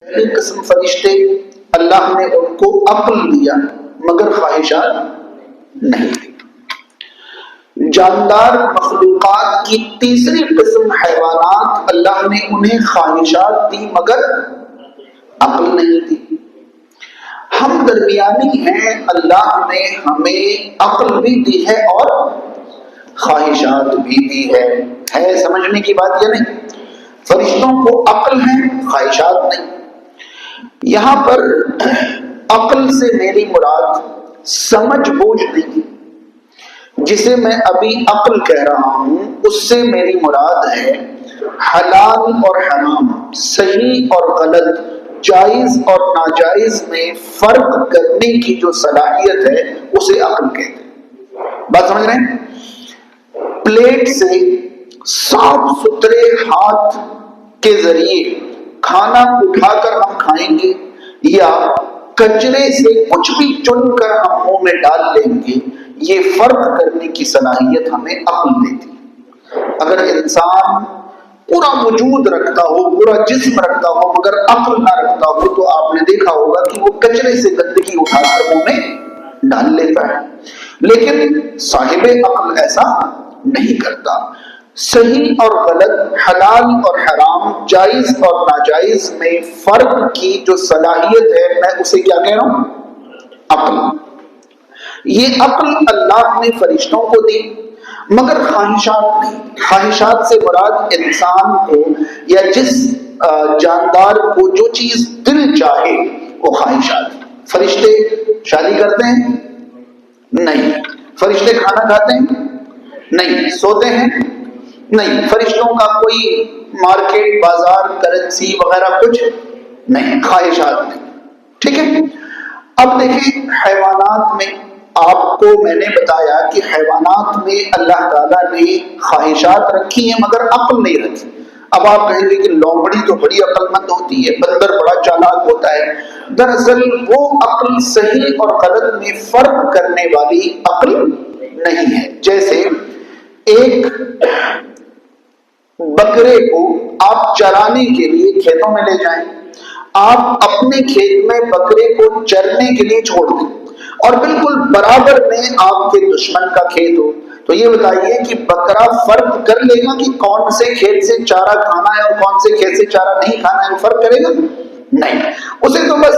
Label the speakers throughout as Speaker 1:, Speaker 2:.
Speaker 1: پہلی قسم فرشتے اللہ نے ان کو عقل دیا مگر خواہشات نہیں دی۔ جاندار مخلوقات کی تیسری قسم حیوانات، اللہ نے انہیں خواہشات دی مگر عقل نہیں دی۔ ہم درمیانی ہیں، اللہ نے ہمیں عقل بھی دی ہے اور خواہشات بھی دی ہے سمجھنے کی بات یہ نہیں؟ فرشتوں کو عقل ہے، خواہشات نہیں۔ یہاں پر عقل سے میری مراد سمجھ بوجھ نہیں، جسے میں ابھی عقل کہہ رہا ہوں اس سے میری مراد ہے حلال اور حرام، صحیح اور غلط، جائز اور ناجائز میں فرق کرنے کی جو صلاحیت ہے اسے عقل کہتے ہیں۔ بات سمجھ رہے ہیں؟ پلیٹ سے صاف ستھرے ہاتھ کے ذریعے کھانا اٹھا کر ہم کھائیں گے یا کچرے سے کچھ بھی چن کر ہم منہ میں ڈال لیں گے، یہ فرق کرنے کی صلاحیت ہمیں عقل دیتی ہے۔ اگر انسان پورا وجود رکھتا ہو، پورا جسم رکھتا ہو مگر عقل نہ رکھتا ہو تو آپ نے دیکھا ہوگا کہ وہ کچرے سے گندگی اٹھا کر منہ میں ڈال لیتا ہے، لیکن صاحب عقل ایسا نہیں کرتا۔ صحیح اور غلط، حلال اور حرام، جائز اور ناجائز میں فرق کی جو صلاحیت ہے میں اسے کیا کہہ رہا ہوں؟ عقل۔ یہ عقل اللہ نے فرشتوں کو دی مگر خواہشات نہیں۔ خواہشات سے مراد انسان کو یا جس جاندار کو جو چیز دل چاہے وہ خواہشات۔ فرشتے شادی کرتے ہیں؟ نہیں۔ فرشتے کھانا کھاتے ہیں؟ نہیں۔ سوتے ہیں؟ نہیں۔ فرشتوں کا کوئی مارکیٹ، بازار، کرنسی وغیرہ کچھ نہیں، خواہشات نہیں۔ ٹھیک ہے؟ اب دیکھیں حیوانات میں آپ کو میں نے بتایا کہ حیوانات میں اللہ تعالیٰ نے خواہشات رکھی ہیں مگر عقل نہیں رکھی۔ اب آپ کہیں گے کہ لومڑی تو بڑی عقل مند ہوتی ہے، بندر بڑا چالاک ہوتا ہے۔ دراصل وہ عقل صحیح اور غلط میں فرق کرنے والی عقل نہیں ہے۔ جیسے ایک بکرے کو آپ چرانے کے لیے کھیتوں میں لے جائیں، آپ اپنے کھیت میں بکرے کو چرنے کے لیے چھوڑ دیں اور بالکل برابر میں آپ کے دشمن کا کھیت ہو، تو یہ بتائیے کہ بکرا فرق کر لے گا کہ کون سے کھیت سے چارہ کھانا ہے اور کون سے کھیت سے چارہ نہیں کھانا ہے؟ وہ فرق کرے گا؟ نہیں۔ اسے تو بس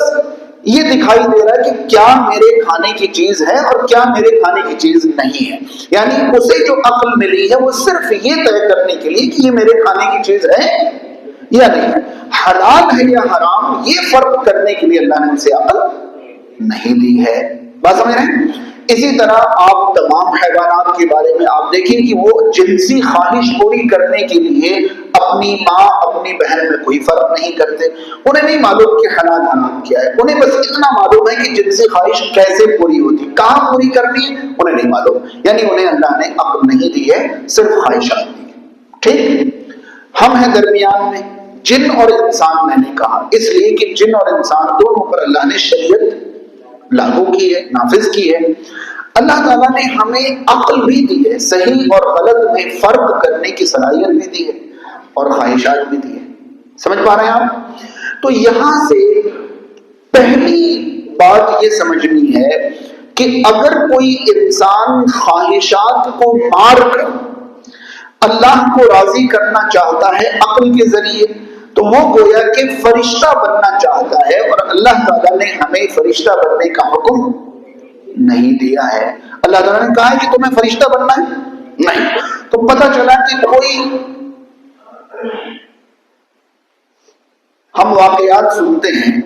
Speaker 1: یہ دکھائی دے رہا ہے کہ کیا میرے کھانے کی چیز ہے اور کیا میرے کھانے کی چیز نہیں ہے، یعنی اسے جو عقل ملی ہے وہ صرف یہ طے کرنے کے لیے کہ یہ میرے کھانے کی چیز ہے یا نہیں ہے، حلال ہے یا حرام، یہ فرق کرنے کے لیے اللہ نے اسے عقل نہیں دی ہے۔ بات سمجھ رہے ہیں؟ اسی طرح آپ تمام حیوانات کے بارے میں آپ دیکھیں کہ وہ جنسی خواہش پوری کرنے کے لیے اپنی ماں اپنی بہن میں کوئی فرق نہیں کرتے۔ انہیں نہیں معلوم کہ حلال حرام کیا ہے، انہیں بس اتنا معلوم ہے کہ جنسی خواہش کیسے پوری ہوتی، کہاں پوری کرنی ہے انہیں نہیں معلوم، یعنی انہیں اللہ نے عقل نہیں دی ہے، صرف خواہشات دی ہے۔ ٹھیک؟ ہم ہیں درمیان میں، جن اور انسان میں نے کہا اس لیے کہ جن اور انسان دونوں پر اللہ نے شریعت لاگو کی ہے، نافذ کی ہے۔ اللہ تعالیٰ نے ہمیں عقل بھی دی ہے، صحیح اور غلط میں فرق کرنے کی صلاحیت بھی دی ہے اور خواہشات بھی دی ہے۔ سمجھ پا رہے ہیں آپ؟ تو یہاں سے پہلی بات یہ سمجھنی ہے کہ اگر کوئی انسان خواہشات کو مار کر اللہ کو راضی کرنا چاہتا ہے عقل کے ذریعے تو وہ گویا کہ فرشتہ بننا چاہتا ہے، اور اللہ تعالیٰ نے ہمیں فرشتہ بننے کا حکم نہیں دیا ہے۔ اللہ تعالیٰ نے کہا ہے کہ تمہیں فرشتہ بننا ہے؟ نہیں۔ تو پتہ چلا کہ کوئی ہم واقعات سنتے ہیں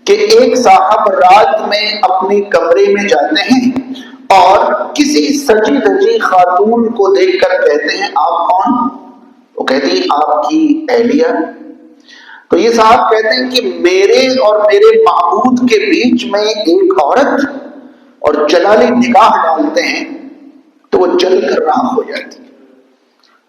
Speaker 1: کہ ایک صاحب رات میں اپنے کمرے میں جاتے ہیں اور کسی سجی دجی خاتون کو دیکھ کر کہتے ہیں آپ کون؟ وہ کہتی ہیں آپ کی اہلیہ۔ تو یہ صاحب کہتے ہیں کہ میرے اور میرے معبود کے بیچ میں ایک عورت، اور جلالی نگاہ ڈالتے ہیں تو وہ جل کر راکھ ہو جاتی ہے۔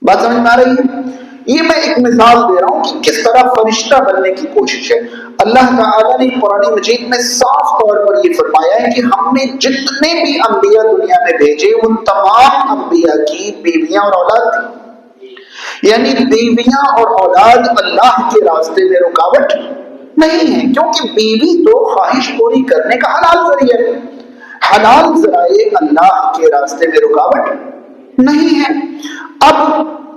Speaker 1: بات سمجھ میں آ رہی ہے؟ یہ میں ایک مثال دے رہا ہوں کہ کس طرح فرشتہ بننے کی کوشش ہے۔ اللہ تعالیٰ نے قرآن مجید میں صاف طور پر یہ فرمایا ہے کہ ہم نے جتنے بھی انبیاء دنیا میں بھیجے ان تمام انبیاء کی بیویاں اور اولاد تھی، یعنی بیویاں اور اولاد اللہ کے راستے میں رکاوٹ نہیں ہے، کیونکہ بیوی تو خواہش پوری کرنے کا حلال ذریعہ ہے. حلال ذرائع اللہ کے راستے میں رکاوٹ نہیں ہے. اب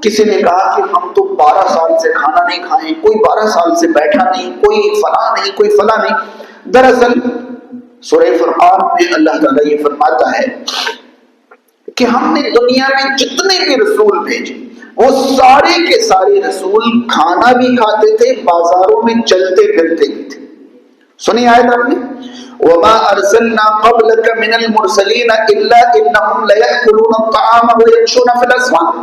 Speaker 1: کسی نے کہا کہ ہم تو 12 سال سے کھانا نہیں کھائے، کوئی 12 سال سے بیٹھا نہیں، کوئی فلاں نہیں، کوئی فلاں نہیں. دراصل سورہ فرقان میں اللہ تعالیٰ یہ فرماتا ہے کہ ہم نے دنیا میں جتنے بھی رسول بھیجے وہ سارے کے سارے رسول کھانا بھی کھاتے تھے، بازاروں میں چلتے پھرتے بھی تھے. سنی آیت آپ نے، وَمَا أَرْسَلْنَا قَبْلَكَ مِنَ الْمُرْسَلِينَ إِلَّا إِنَّهُمْ لَيَأْكُلُونَ الطَّعَامَ وَيَمْشُونَ فِي الْأَسْوَاقِ.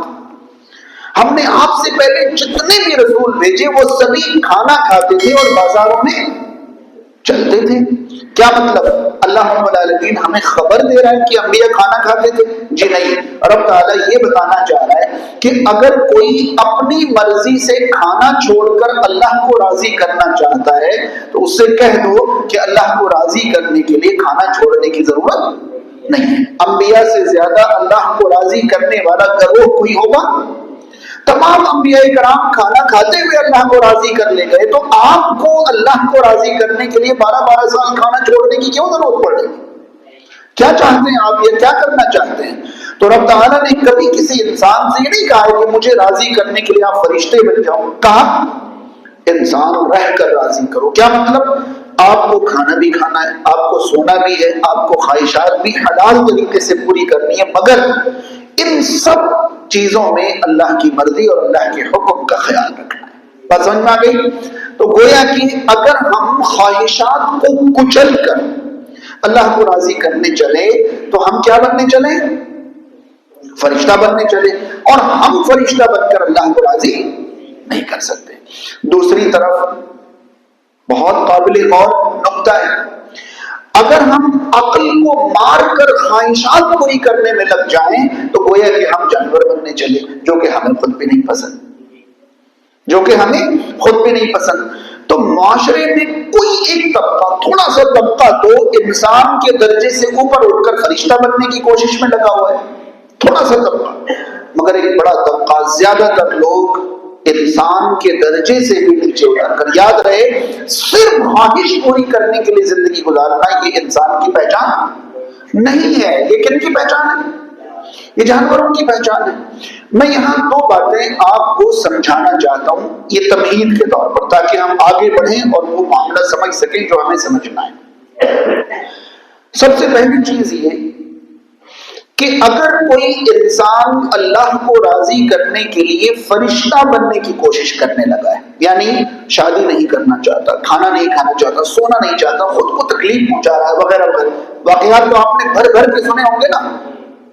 Speaker 1: ہم نے آپ سے پہلے جتنے بھی رسول بھیجے وہ سبھی کھانا کھاتے تھے اور بازاروں میں چلتے تھے. کیا مطلب؟ اللہ رب العالمین ہمیں خبر دے رہا ہے کہ انبیاء کھانا کھاتے تھے؟ جی نہیں. رب تعالیٰ یہ بتانا چاہ رہا ہے کہ اگر کوئی اپنی مرضی سے کھانا چھوڑ کر اللہ کو راضی کرنا چاہتا ہے تو اس سے کہہ دو کہ اللہ کو راضی کرنے کے لیے کھانا چھوڑنے کی ضرورت نہیں ہے. انبیاء سے زیادہ اللہ کو راضی کرنے والا گروہ کوئی ہوگا؟ تمام انبیاء کرام کھانا کھاتے ہوئے اللہ کو راضی کر لے گئے، تو آپ کو اللہ کو راضی کرنے کے لیے 12 سال کھانا چھوڑنے کی کیوں ضرورت پڑ رہی؟ کیا چاہتے ہیں آپ؟ یہ کیا کرنا چاہتے ہیں؟ تو رب تعالیٰ نے کبھی کسی انسان سے یہ نہیں کہا کہ مجھے راضی کرنے کے لیے آپ فرشتے بن جاؤ. کہا انسان رہ کر راضی کرو. کیا مطلب؟ آپ کو کھانا بھی کھانا ہے، آپ کو سونا بھی ہے، آپ کو خواہشات بھی حلال طریقے سے پوری کرنی ہے، مگر ان سب چیزوں میں اللہ کی مرضی اور اللہ کے حکم کا خیال رکھنا ہے. بات سمجھ میں آ گئی؟ تو گویا کہ اگر ہم خواہشات کو کچل کر اللہ کو راضی کرنے چلے تو ہم کیا بننے چلے؟ فرشتہ بننے چلے، اور ہم فرشتہ بن کر اللہ کو راضی نہیں کر سکتے. دوسری طرف بہت قابل غور نقطہ ہے، اگر ہم عقل کو مار کر خواہشات پوری کرنے میں لگ جائیں تو گویا کہ ہم جانور بننے چلے، جو کہ ہمیں خود بھی نہیں پسند، جو کہ ہمیں خود بھی نہیں پسند. تو معاشرے میں کوئی ایک طبقہ، تھوڑا سا طبقہ تو انسان کے درجے سے اوپر اٹھ کر فرشتہ بننے کی کوشش میں لگا ہوا ہے، تھوڑا سا طبقہ، مگر ایک بڑا طبقہ، زیادہ تر لوگ انسان کے درجے سے بھی نیچے اتر کر. یاد رہے، صرف خواہش پوری کرنے کے لیے زندگی گزارنا یہ انسان کی پہچان نہیں ہے. یہ کن کی پہچان ہے؟ یہ جانوروں کی پہچان ہے. میں یہاں 2 باتیں آپ کو سمجھانا چاہتا ہوں، یہ تمہید کے طور پر، تاکہ ہم آگے بڑھیں اور وہ معاملہ سمجھ سکیں جو ہمیں سمجھنا ہے. سب سے پہلی چیز یہ کہ اگر کوئی انسان اللہ کو راضی کرنے کے لیے فرشتہ بننے کی کوشش کرنے لگا ہے، یعنی شادی نہیں کرنا چاہتا، کھانا نہیں کھانا چاہتا، سونا نہیں چاہتا، خود کو تکلیف پہنچا رہا ہے وغیرہ وغیرہ، واقعات تو آپ نے بھر بھر کے سنے ہوں گے نا.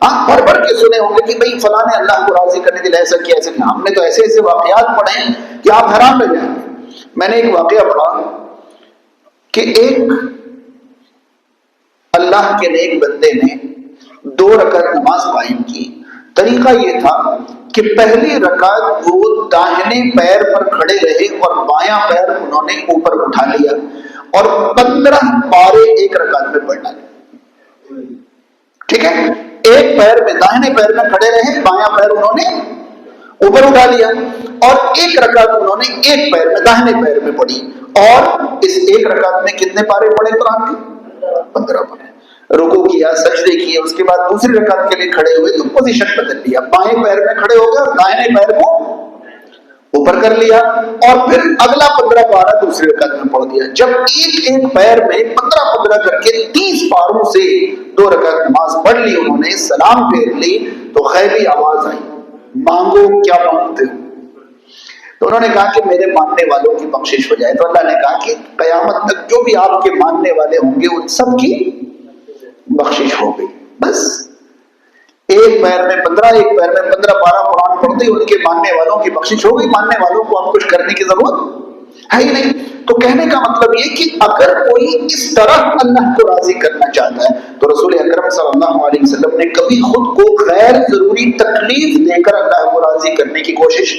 Speaker 1: ہاں، بھر بھر کے سنے ہوں گے کہ بھئی فلاں نے اللہ کو راضی کرنے کے لیے ایسا کیا، ایسا کیا. ہم نے تو ایسے ایسے واقعات پڑھے ہیں کہ آپ حیران رہ جائیں گے. میں نے ایک واقعہ پڑھا کہ ایک اللہ کے نیک بندے نے 2 رکعت نماز قائم کی. طریقہ یہ تھا کہ پہلی رکعت وہ داہنے پیر پر کھڑے رہے اور بایاں پیر انہوں نے اوپر اٹھا لیا اور 15 پارے ایک رکعت میں پڑھنا. ٹھیک ہے، ایک پیر میں، داہنے پیر میں کھڑے رہے، بایاں پیر انہوں نے اوپر اٹھا لیا، اور ایک رکعت انہوں نے ایک پیر میں، داہنے پیر میں پڑھی. اور اس ایک رکعت میں کتنے پارے پڑھے قرآن کے؟ 15 پارے. رکوع کیا، سجدے کیے، اس کے بعد دوسری رکعت کے لیے کھڑے ہوئے تو پوزیشن بدل لیا، بائیں پیر میں کھڑے ہو گئے اور دائیں پیر کو اوپر کر لیا، اور پھر اگلا 15 پارہ دوسری رکعت میں پڑھ دیا. جب ایک ایک پیر میں 15 کر کے 30 پاروں سے 2 رکعت نماز پڑھ لی، انہوں نے سلام پھیر لی تو غیبی آواز آئی، مانگو کیا مانگتے ہو؟ تو انہوں نے کہا کہ میرے ماننے والوں کی بخشش ہو جائے. تو اللہ نے کہا کہ قیامت تک جو بھی آپ کے ماننے والے ہوں گے ان سب کی بخشش ہو گئی. بس ایک پیر میں 15، ایک پیر میں 15 پارہ قرآن پڑھتے ان کے ماننے والوں کی بخشش ہو گئی. ماننے والوں کو اب کچھ کرنے کی ضرورت ہے ہی نہیں. تو کہنے کا مطلب یہ کہ اگر کوئی اس طرح اللہ کو راضی کرنا چاہتا ہے تو رسول اکرم صلی اللہ علیہ وسلم نے کبھی خود کو غیر ضروری تکلیف دے کر اللہ کو راضی کرنے کی کوشش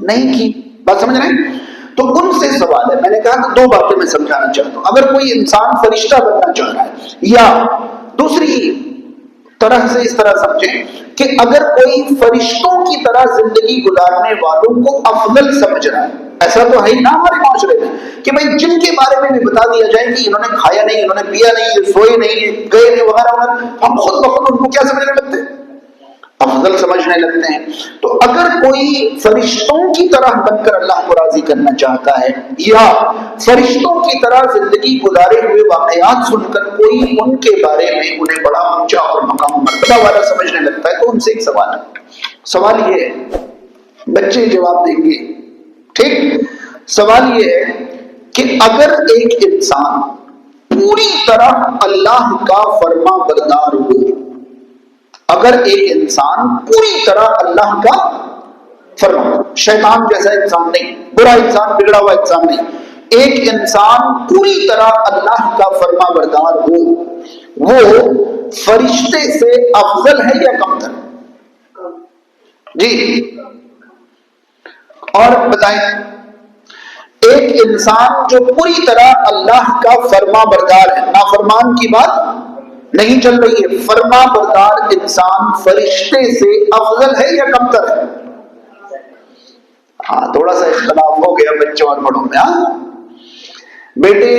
Speaker 1: نہیں کی. بات سمجھ رہے ہیں؟ تو ان سے سوال ہے، میں نے کہا کہ 2 باتیں میں سمجھانا چاہتا ہوں. اگر کوئی انسان فرشتہ بننا چاہ رہا ہے، یا دوسری طرح سے اس طرح سمجھیں کہ اگر کوئی فرشتوں کی طرح زندگی گزارنے والوں کو افضل سمجھ رہا ہے، ایسا تو ہے ہی نا ہمارے معاشرے میں کہ بھائی جن کے بارے میں بھی بتا دیا جائے کہ انہوں نے کھایا نہیں، انہوں نے پیا نہیں، یہ سوئے نہیں، گئے نہیں، وغیرہ وغیرہ، ہم خود بخود ان کو کیا سمجھنے لگتے ہیں؟ افضل سمجھنے لگتے ہیں۔ تو اگر کوئی فرشتوں کی طرح بن کر اللہ کو راضی کرنا چاہتا ہے یا فرشتوں کی طرح زندگی گزارے ہوئے واقعات سن کر کوئی ان کے بارے میں انہیں بڑا اونچا اور مقام مرتبہ والا سمجھنے لگتا ہے، تو ان سے ایک سوال ہے۔ سوال یہ ہے، بچے جواب دیں گے، ٹھیک؟ سوال یہ ہے کہ اگر ایک انسان پوری طرح اللہ کا فرما بردار ہو، اگر ایک انسان پوری طرح اللہ کا فرما، شیطان جیسا انسان نہیں، برا انسان، بگڑا ہوا انسان نہیں، ایک انسان پوری طرح اللہ کا فرما بردار ہو، وہ فرشتے سے افضل ہے یا کمتر؟ جی اور بتائیں، ایک انسان جو پوری طرح اللہ کا فرما بردار ہے، نافرمان کی بات نہیں چل رہی ہے، فرما بردار انسان فرشتے سے افضل ہے یا کمتر ہے؟ ہاں تھوڑا سا اختلاف ہو گیا بچوں اور بڑوں میں۔ ہاں بیٹے،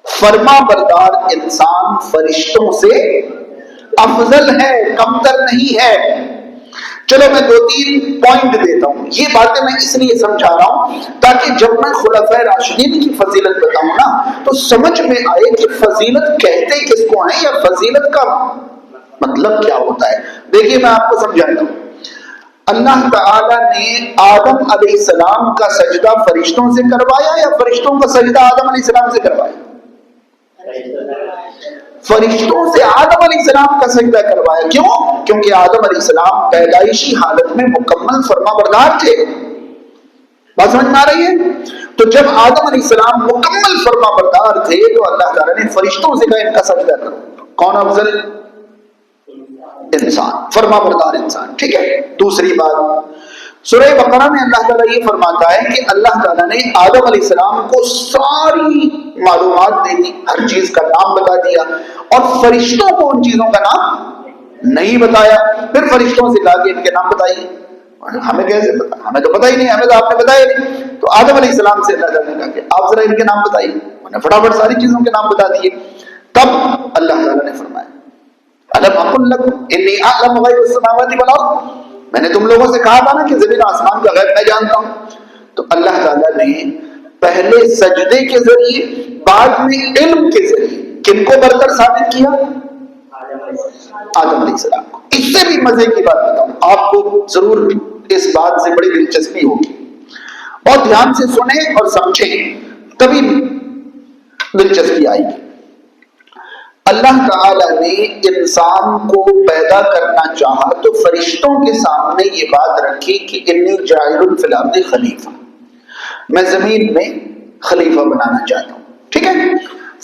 Speaker 1: فرما بردار انسان فرشتوں سے افضل ہے، کمتر نہیں ہے۔ چلو میں 2-3 پوائنٹ دیتا ہوں، یہ باتیں میں اس لیے سمجھا رہا ہوں تاکہ جب میں خلفائے راشدین کی فضیلت بتاؤں نا تو سمجھ میں آئے کہ فضیلت کہتے کس کو ہیں یا فضیلت کا مطلب کیا ہوتا ہے۔ دیکھیے میں آپ کو سمجھاتا ہوں، اللہ تعالی نے آدم علیہ السلام کا سجدہ فرشتوں سے کروایا یا فرشتوں کا سجدہ آدم علیہ السلام سے کروایا؟ فرشتوں سے آدم علیہ السلام کا سجدہ کروایا۔ کیوں؟ کیونکہ آدم علیہ السلام پیدائشی حالت میں مکمل فرما بردار تھے۔ بات سمجھ میں آ رہی ہے؟ تو جب آدم علیہ السلام مکمل فرما بردار تھے تو اللہ تعالیٰ نے فرشتوں سے کہا ان کا سجدہ کرو۔ کون افضل؟ انسان، فرما بردار انسان، ٹھیک ہے۔ دوسری بات، سورہ بقرہ میں اللہ تعالیٰ یہ فرماتا ہے کہ اللہ تعالیٰ نے آدم علیہ السلام کو ساری معلومات دے دی، ہر چیز کا نام بتا دیا، اور فرشتوں کو ان چیزوں کا نام نہیں بتایا۔ پھر فرشتوں سے کہا کہ ان کے نام بتائیے۔ ہمیں کیسے پتا؟ ہمیں تو پتا ہی نہیں، ہمیں تو آپ نے بتایا نہیں۔ تو آدم علیہ السلام سے اللہ تعالیٰ نے کہا کہ آپ ذرا ان کے نام بتائیے، انہوں نے فٹافٹ ساری چیزوں کے نام بتا دیے۔ تب اللہ تعالیٰ نے فرمایا الم اقل لکم انی اعلم غیب السماوات والارض، میں نے تم لوگوں سے کہا تھا نا کہ زمین آسمان کا غیب میں جانتا ہوں۔ تو اللہ تعالیٰ نے پہلے سجدے کے ذریعے، بعد میں علم کے ذریعے کن کو برتر ثابت کیا؟ آدم علیہ السلام کو۔ اس سے بھی مزے کی بات بتاؤں، آپ کو ضرور اس بات سے بڑی دلچسپی ہوگی، اور دھیان سے سنیں اور سمجھیں تبھی دلچسپی آئے گی۔ اللہ تعالی نے انسان کو پیدا کرنا چاہا تو فرشتوں کے سامنے یہ بات رکھی کہ انی جاعل فی الارض خلیفہ، میں زمین میں خلیفہ بنانا چاہتا ہوں، ٹھیک ہے۔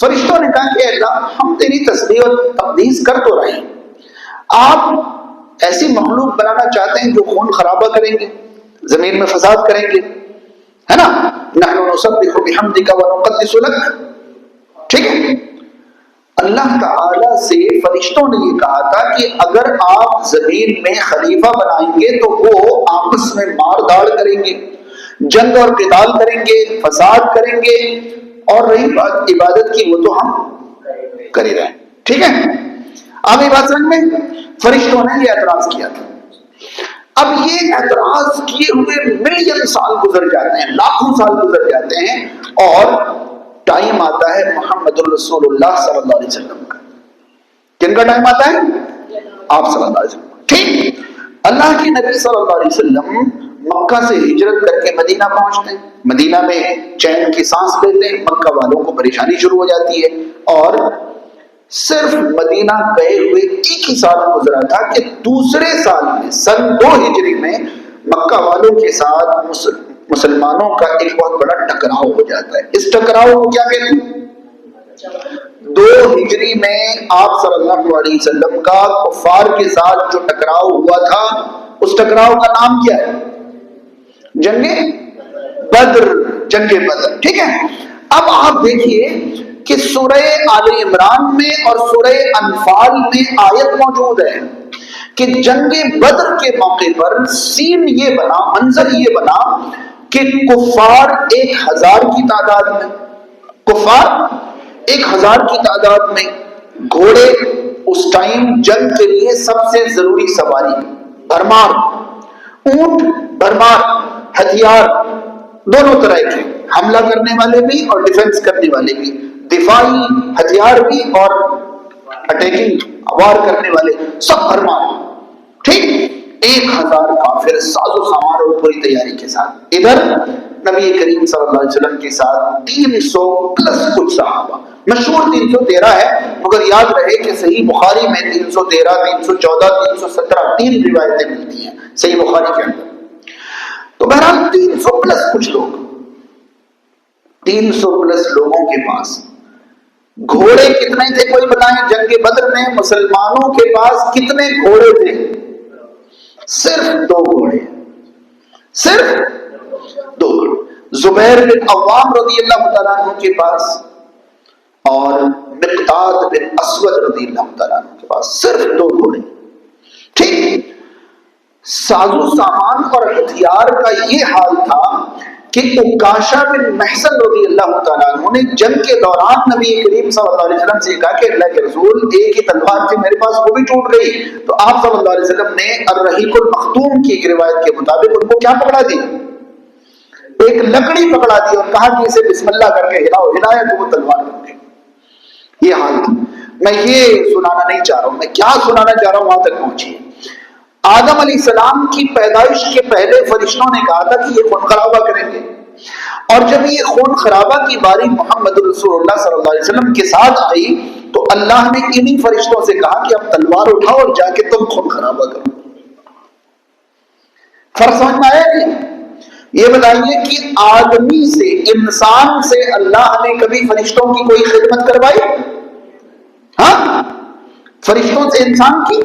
Speaker 1: فرشتوں نے کہا کہ اللہ ہم تیری تسبیح اور تقدیس کر تو رہے ہیں، آپ ایسی مخلوق بنانا چاہتے ہیں جو خون خرابہ کریں گے، زمین میں فساد کریں گے، ہے نا؟ نحن نسبح بحمدک ونقدس لک، ٹھیک ہے۔ اللہ تعالی سے فرشتوں نے یہ کہا تھا کہ اگر آپ زمین میں خلیفہ بنائیں گے تو وہ آپس میں مار داڑ کریں گے، جنگ اور قتال کریں گے، فساد کریں گے، اور رہی بات عبادت کی وہ تو ہم کر ہی رہے ہیں، ٹھیک ہے۔ اب یہ بات سمجھ میں، فرشتوں نے یہ اعتراض کیا تھا۔ اب یہ اعتراض کیے ہوئے ملین سال گزر جاتے ہیں، لاکھوں سال گزر جاتے ہیں، اور ٹائم آتا ہے محمد الرسول اللہ صلی اللہ علیہ وسلم کا۔ کن کا ٹائم آتا ہے؟ آپ صلی اللہ علیہ وسلم، ٹھیک۔ اللہ کے نبی صلی اللہ علیہ وسلم مکہ سے ہجرت کر کے مدینہ پہنچتے ہیں، مدینہ میں چین کی سانس لیتے ہیں، مکہ والوں کو پریشانی شروع ہو جاتی ہے، اور صرف مدینہ گئے ہوئے ایک ہی سال گزرا تھا کہ دوسرے سال میں سن 2 ہجری میں مکہ والوں کے ساتھ مسلمانوں کا ایک بہت بڑا ٹکراؤ ہو جاتا ہے۔ اس ٹکراؤ کو کیا کہتے ہیں؟ 2 ہجری میں آپ صلی اللہ علیہ وسلم کا کفار کے ساتھ جو ٹکراؤ ہوا تھا، اس ٹکراؤ کا نام کیا ہے؟ جنگ بدر، جنگ بدر، ٹھیک ہے۔ اب آپ دیکھیے کہ سورہ آل عمران میں اور سورہ انفال میں آیت موجود ہے کہ جنگ بدر کے موقع پر سین یہ بنا، منظر یہ بنا کہ کفار 1000 کی تعداد میں، کفار 1000 کی تعداد میں، گھوڑے اس ٹائم جنگ کے لیے سب سے ضروری سواری، بھرمار، اونٹ بھرمار، ہتھیار دونوں طرح کے، حملہ کرنے والے بھی اور ڈیفنس کرنے والے بھی، دفاعی ہتھیار بھی اور اٹیکنگ وار کرنے والے، سب بھرمار، ٹھیک، 1000 کافر ساز و سامان اور پوری تیاری کے ساتھ، ادھر نبی کریم صلی اللہ علیہ وسلم کے ساتھ 300 پلس کچھ صحابہ، مشہور 313 ہے مگر یاد رہے کہ صحیح بخاری میں 313 314 317 تین روایتیں ملتی ہیں صحیح بخاری کے اندر، تو بہرحال 300 پلس کچھ لوگ، 300 پلس لوگوں کے پاس گھوڑے کتنے تھے کوئی بتائیں؟ جنگ بدر میں مسلمانوں کے پاس کتنے گھوڑے تھے؟ صرف 2 گھوڑے، صرف 2 گھوڑے، زبیر بن عوام رضی اللہ تعالیٰ عنہ کے پاس اور مقداد بن اسود رضی اللہ تعالیٰ عنہ کے پاس صرف 2 گھوڑے، ٹھیک، سازو سامان اور ہتھیار کا یہ حال تھا کہ عکاشہ بن محصن رضی اللہ تعالیٰ عنہ نے جنگ کے دوران نبی کریم صلی اللہ علیہ وسلم سے کہا کہ اللہ کے رسول ایک ہی تلوار تھی میرے پاس وہ بھی ٹوٹ گئی، تو آپ صلی اللہ علیہ وسلم نے الرحیق المختوم کی ایک روایت کے مطابق ان کو کیا پکڑا دی؟ ایک لکڑی پکڑا دی اور کہا کہ اسے بسم اللہ کر کے ہلاؤ، ہلایا تو وہ تلوار بن گئی۔ یہ حال تھا۔ میں یہ سنانا نہیں چاہ رہا ہوں، میں کیا سنانا چاہ رہا ہوں وہاں تک پہنچیے۔ آدم علیہ السلام کی پیدائش کے پہلے فرشتوں نے کہا تھا کہ یہ خون خرابہ کریں گے، اور جب یہ خون خرابہ کی باری محمد رسول اللہ صلی اللہ علیہ وسلم کے ساتھ آئی تو اللہ نے انہی فرشتوں سے کہا کہ اب تلوار اٹھاؤ اور جا کے تم خون خرابہ کرو۔ فرق سمجھ میں آیا نہیں؟ یہ بتائیے کہ آدمی سے، انسان سے اللہ نے کبھی فرشتوں کی کوئی خدمت کروائی؟ ہاں، فرشتوں سے انسان کی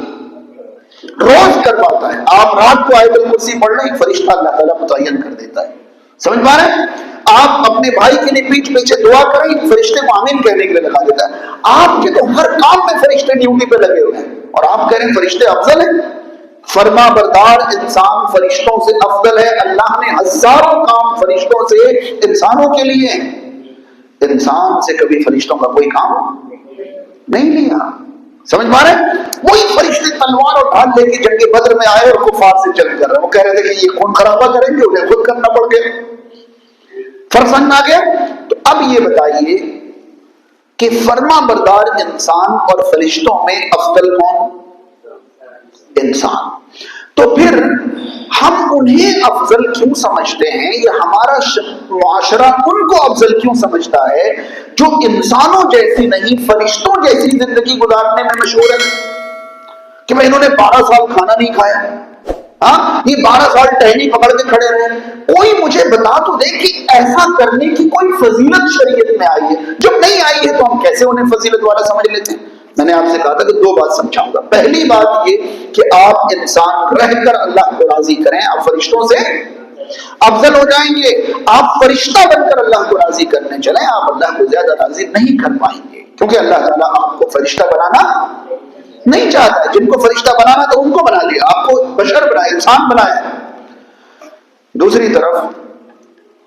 Speaker 1: روز کرواتا ہے۔ آپ رات کو آیت الکرسی پڑھ لیں، ایک فرشتہ اللہ تعالیٰ متعین کر دیتا ہے، سمجھ پا رہے ہیں؟ آپ اپنے بھائی کے لیے پیٹھ پیچھے دعا کریں، فرشتے کو آمین کہنے کے لیے لگا دیتا ہے۔ آپ کے تو ہر کام میں فرشتے ڈیوٹی پہ لگے ہوئے ہیں اور آپ کہہ رہے ہیں فرشتے افضل ہیں۔ فرما بردار انسان فرشتوں سے افضل ہے۔ اللہ نے ہزاروں کام فرشتوں سے انسانوں کے لیے ہیں، انسان سے کبھی فرشتوں کا کوئی کام نہیں لیا، سمجھ پا رہے ہیں؟ وہی فرشتے تلوار اور ڈھال لے کے جنگ بدر میں آئے اور کفار سے جنگ کر رہے ہیں، وہ کہہ رہے تھے کہ یہ خون خرابہ کریں گے، انہیں خود کرنا پڑ گیا۔ فرق سمجھ میں آ گیا؟ تو اب یہ بتائیے کہ فرما بردار انسان اور فرشتوں میں افضل کون؟ انسان۔ تو پھر ہم انہیں افضل کیوں سمجھتے ہیں، یا ہمارا معاشرہ ان کو افضل کیوں سمجھتا ہے جو انسانوں جیسی نہیں فرشتوں جیسی زندگی گزارنے میں مشہور ہے؟ کہ بھائی انہوں نے 12 سال کھانا نہیں کھایا، ہاں، یہ 12 سال ٹہنی پکڑ کے کھڑے رہے۔ کوئی مجھے بتا تو دے کہ ایسا کرنے کی کوئی فضیلت شریعت میں آئی ہے؟ جب نہیں آئی ہے تو ہم کیسے انہیں فضیلت والا سمجھ لیتے ہیں؟ میں نے آپ سے کہا تھا کہ 2 بات سمجھاؤں گا۔ پہلی بات یہ کہ آپ انسان رہ کر اللہ کو راضی کریں، آپ فرشتوں سے افضل ہو جائیں گے۔ آپ فرشتہ بن کر اللہ کو راضی کرنے چلیں، آپ اللہ کو زیادہ راضی نہیں کر پائیں گے، کیونکہ اللہ تعالیٰ آپ کو فرشتہ بنانا نہیں چاہتا ہے۔ جن کو فرشتہ بنانا تو ان کو بنا لیا، آپ کو بشر بنائے، انسان بنائے۔ دوسری طرف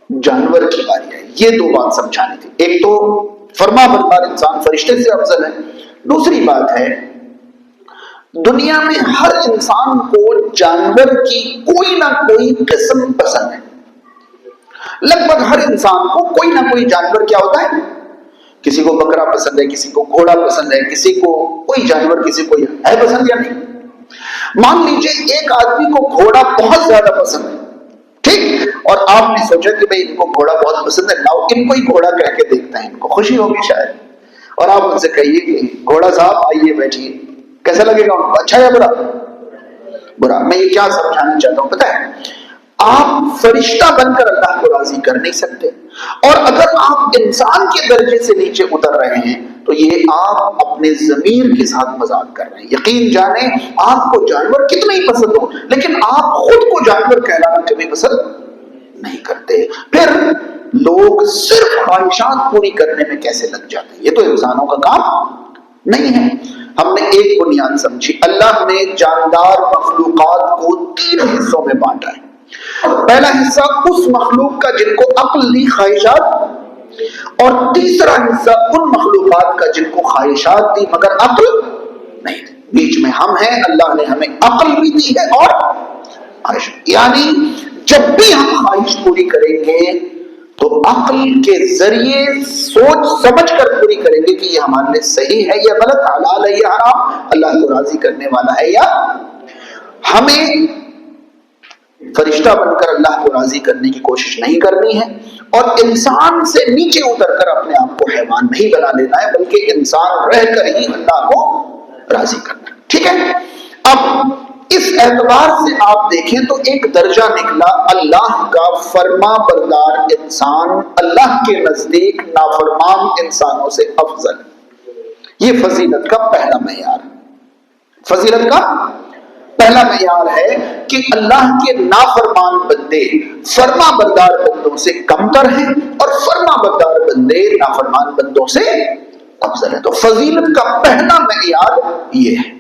Speaker 1: جانور کی باری ہے، یہ 2 بات سمجھانی تھی۔ ایک تو فرما بردار انسان فرشتے سے افضل ہے، دوسری بات ہے دنیا میں ہر انسان کو جانور کی کوئی نہ کوئی قسم پسند ہے۔ لگ بھگ ہر انسان کو کوئی نہ کوئی جانور کیا ہوتا ہے؟ کسی کو بکرا پسند ہے، کسی کو گھوڑا پسند ہے، کسی کو کوئی جانور کسی کو ہے پسند یا نہیں۔ مان لیجئے ایک آدمی کو گھوڑا بہت زیادہ پسند ہے، ٹھیک، اور آپ نے سوچا کہ بھئی ان کو گھوڑا بہت پسند ہے، لاؤ ان کو ہی گھوڑا کہہ کے دیکھتا ہے، ان کو خوشی ہوگی شاید، اور آپ ان سے کہیے کہ گھوڑا صاحب آئیے بیٹھیے، کیسا لگے گا ان کو؟ اچھا یا برا؟ برا۔ میں یہ کیا سمجھانا چاہتا ہوں پتہ ہے؟ آپ فرشتہ بن کر اللہ کو راضی کر نہیں سکتے، اور اگر آپ انسان کے درجے سے نیچے اتر رہے ہیں تو یہ آپ اپنے ضمیر کے ساتھ مذاق کر رہے ہیں۔ یقین جانیں آپ کو جانور کتنے ہی پسند ہو، لیکن آپ خود کو جانور کہلانا کبھی پسند نہیں کرتے۔ پھر لوگ صرف خواہشات پوری کرنے میں کیسے لگ جاتے ہیں؟ یہ تو انسانوں کا کام نہیں ہے۔ ہم نے ایک بنیاد سمجھی، اللہ نے جاندار مخلوقات کو 3 حصوں میں بانٹا ہے۔ پہلا حصہ اس مخلوق کا جن کو عقل دی خواہشات، اور تیسرا حصہ ان مخلوقات کا جن کو خواہشات دی مگر عقل نہیں دی۔ بیچ میں ہم ہیں، اللہ نے ہمیں عقل بھی دی ہے اور خواہش، یعنی جب بھی ہم خواہش پوری کریں گے تو عقل کے ذریعے سوچ سمجھ کر پوری کریں گے کہ یہ ہمارے لیے صحیح ہے یا غلط، حلال ہے یا حرام، اللہ کو راضی کرنے والا ہے یا۔ ہمیں فرشتہ بن کر اللہ کو راضی کرنے کی کوشش نہیں کرنی ہے، اور انسان سے نیچے اتر کر اپنے آپ کو حیوان نہیں بنا لینا ہے، بلکہ انسان رہ کر ہی اللہ کو راضی کرنا ہے۔ ٹھیک ہے، اب اس اعتبار سے آپ دیکھیں تو ایک درجہ نکلا، اللہ کا فرما بردار انسان اللہ کے نزدیک نافرمان انسانوں سے افضل ہے۔ یہ فضیلت کا پہلا معیار ہے۔ فضیلت کا پہلا معیار ہے کہ اللہ کے نافرمان بندے فرما بردار بندوں سے کمتر ہیں، اور فرما بردار بندے نافرمان بندوں سے افضل ہیں۔ تو فضیلت کا پہلا معیار یہ ہے۔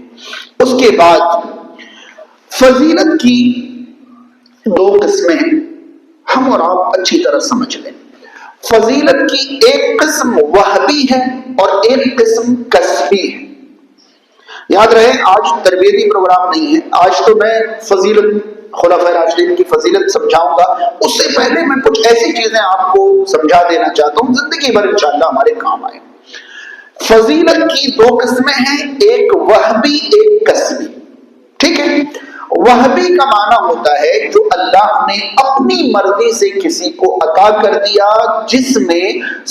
Speaker 1: اس کے بعد فضیلت کی دو قسمیں ہیں، ہم اور آپ اچھی طرح سمجھ لیں۔ فضیلت کی ایک قسم وہبی ہے اور ایک قسم کسبی ہے۔ یاد رہے آج تربیتی پروگرام نہیں ہے، آج تو میں فضیلت خلفائے راشدین کی فضیلت سمجھاؤں گا، اس سے پہلے میں کچھ ایسی چیزیں آپ کو سمجھا دینا چاہتا ہوں زندگی بھر انشاءاللہ ہمارے کام آئے۔ فضیلت کی دو قسمیں ہیں، ایک وہبی ایک کسبی۔ ٹھیک ہے، وہبی کا معنی ہوتا ہے جو اللہ نے اپنی مرضی سے کسی کو عطا کر دیا، جس میں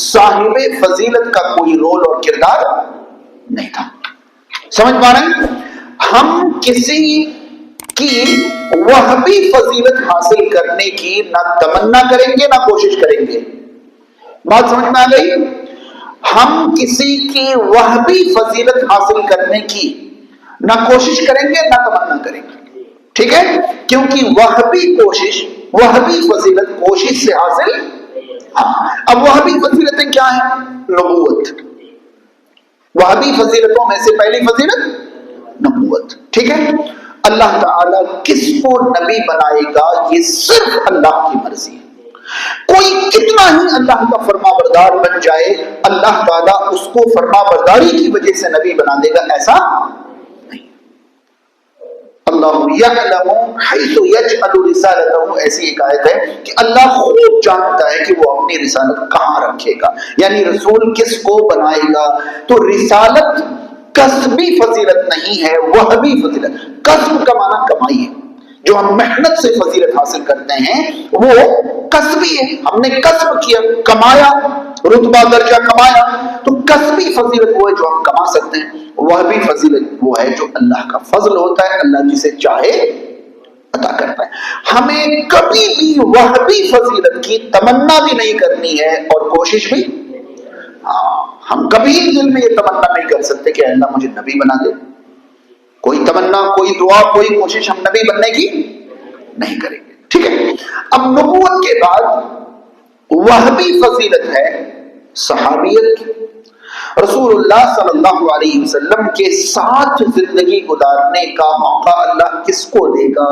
Speaker 1: صاحب فضیلت کا کوئی رول اور کردار نہیں تھا۔ سمجھ پا رہے ہیں؟ ہم کسی کی وہبی فضیلت حاصل کرنے کی نہ تمنا کریں گے نہ کوشش کریں گے۔ بات سمجھ میں آ گئی؟ ہم کسی کی وہبی فضیلت حاصل کرنے کی نہ کوشش کریں گے نہ تمنا کریں گے۔ ٹھیک ہے، کیونکہ وہبی کوشش، وہبی فضیلت کوشش سے حاصل۔ اب وہبی فضیلتیں کیا ہیں؟ نبوت، وہبی فضیلتوں میں سے پہلی فضیلت نبوت۔ ٹھیک ہے، اللہ تعالیٰ کس کو نبی بنائے گا یہ صرف اللہ کی مرضی ہے۔ کوئی کتنا ہی اللہ کا فرما بردار بن جائے، اللہ تعالیٰ اس کو فرما برداری کی وجہ سے نبی بنا دے گا، ایسا نہیں۔ اللہ یعلم حیث یجعل رسالتہ، ایسی ایک آیت ہے کہ اللہ خوب جانتا ہے کہ وہ اپنی رسالت کہاں رکھے گا، یعنی رسول کس کو بنائے گا۔ تو رسالت کسبی فضیلت نہیں ہے، وہبی فضیلت۔ کسب کا معنی کمائی ہے، جو ہم محنت سے فضیلت حاصل کرتے ہیں وہ کسبی ہے، ہم نے کسب کیا، کمایا، رتبہ درجہ کمایا، تو کسبی فضیلت وہ ہے جو ہم کما سکتے ہیں۔ وہبی فضیلت وہ ہے جو اللہ کا فضل ہوتا ہے، اللہ جسے چاہے عطا کرتا ہے۔ ہمیں کبھی بھی وہبی فضیلت کی تمنا بھی نہیں کرنی ہے اور کوشش بھی۔ ہم کبھی دل میں یہ تمنا نہیں کر سکتے کہ اللہ مجھے نبی بنا دے، کوئی تمنا، کوئی دعا، کوئی کوشش ہم نبی بننے کی نہیں کریں گے۔ ٹھیک ہے، اب نبوت کے بعد وہبی فضیلت ہے صحابیت کی۔ رسول اللہ صلی اللہ علیہ وسلم کے ساتھ زندگی گزارنے کا موقع اللہ کس کو دے گا،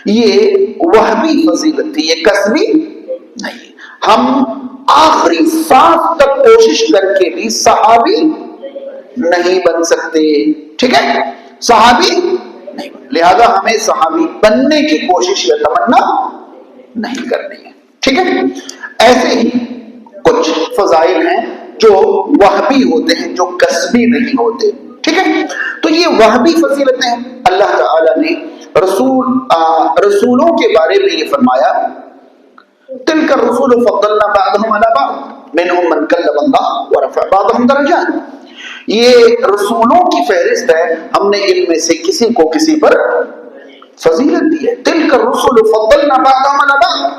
Speaker 1: یہ وہبی فضیلت تھی، یہ کسبی نہیں۔ ہم آخری سانس تک کوشش کر کے بھی صحابی نہیں بن سکتے۔ ٹھیک ہے، صحابی نہیں، لہذا ہمیں صحابی بننے کی کوشش یا تمنا نہیں کرنی ہے۔ ٹھیک ہے، ایسے ہی کچھ فضائل ہیں جو وہبی ہوتے ہیں، جو کسبی نہیں ہوتے۔ ٹھیک ہے، تو یہ وہبی فضیلتیں ہیں۔ اللہ تعالی نے رسولوں کے بارے میں یہ فرمایا، تلک الرسول فضلنا بعضهم على بعض منهم من كلم الله ورفع بعضهم درجات۔ یہ رسولوں کی فہرست ہے، ہم نے ان میں سے کسی کو کسی پر فضیلت دی ہے۔ تلک الرسل فضلنا بعضهم على بعض،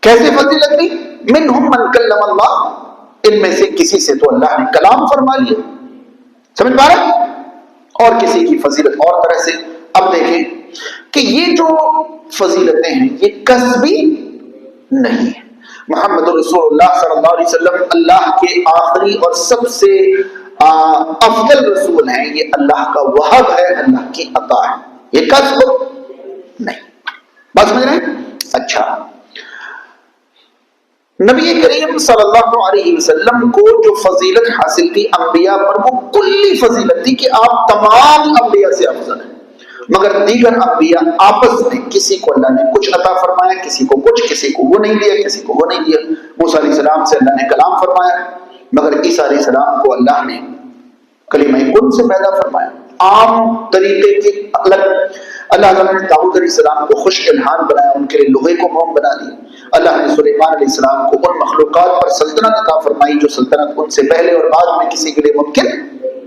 Speaker 1: کیسے فضیلت دی؟ منهم من كلم الله، ان میں سے کسی سے تو اللہ نے کلام فرما لیا۔ سمجھ پا رہے؟ اور کسی کی فضیلت اور طرح سے۔ اب دیکھیں کہ یہ جو فضیلتیں ہیں یہ کسبی نہیں ہے۔ محمد رسول اللہ صلی اللہ علیہ وسلم اللہ کے آخری اور سب سے افضل رسول ہیں، یہ اللہ کا وہب ہے، اللہ کی عطا ہے، یہ کسب نہیں۔ بات سمجھ رہے ہیں؟ اچھا، نبی کریم صلی اللہ علیہ وسلم کو جو فضیلت حاصل تھی انبیاء پر، وہ کلی فضیلت تھی کہ آپ تمام انبیاء سے افضل ہیں، مگر دیگر انبیاء آپس میں کسی کو اللہ نے کچھ عطا فرمایا، کسی کو کچھ، کسی کو وہ نہیں دیا، کسی کو وہ نہیں دیا۔ موسیٰ علیہ السلام سے اللہ نے کلام فرمایا، مگر عیسیٰ علیہ السلام کو اللہ نے کلمہ کن سے پیدا فرمایا، عام طریقے کے الگ۔ اللہ تعالیٰ نے داؤد علیہ السلام کو خوش الحان بنایا، ان کے لیے لوہے کو موم بنا دیا۔ اللہ نے سلیمان علیہ السلام کو ان مخلوقات پر سلطنت عطا فرمائی جو سلطنت ان سے پہلے اور بعد میں کسی کے لیے ممکن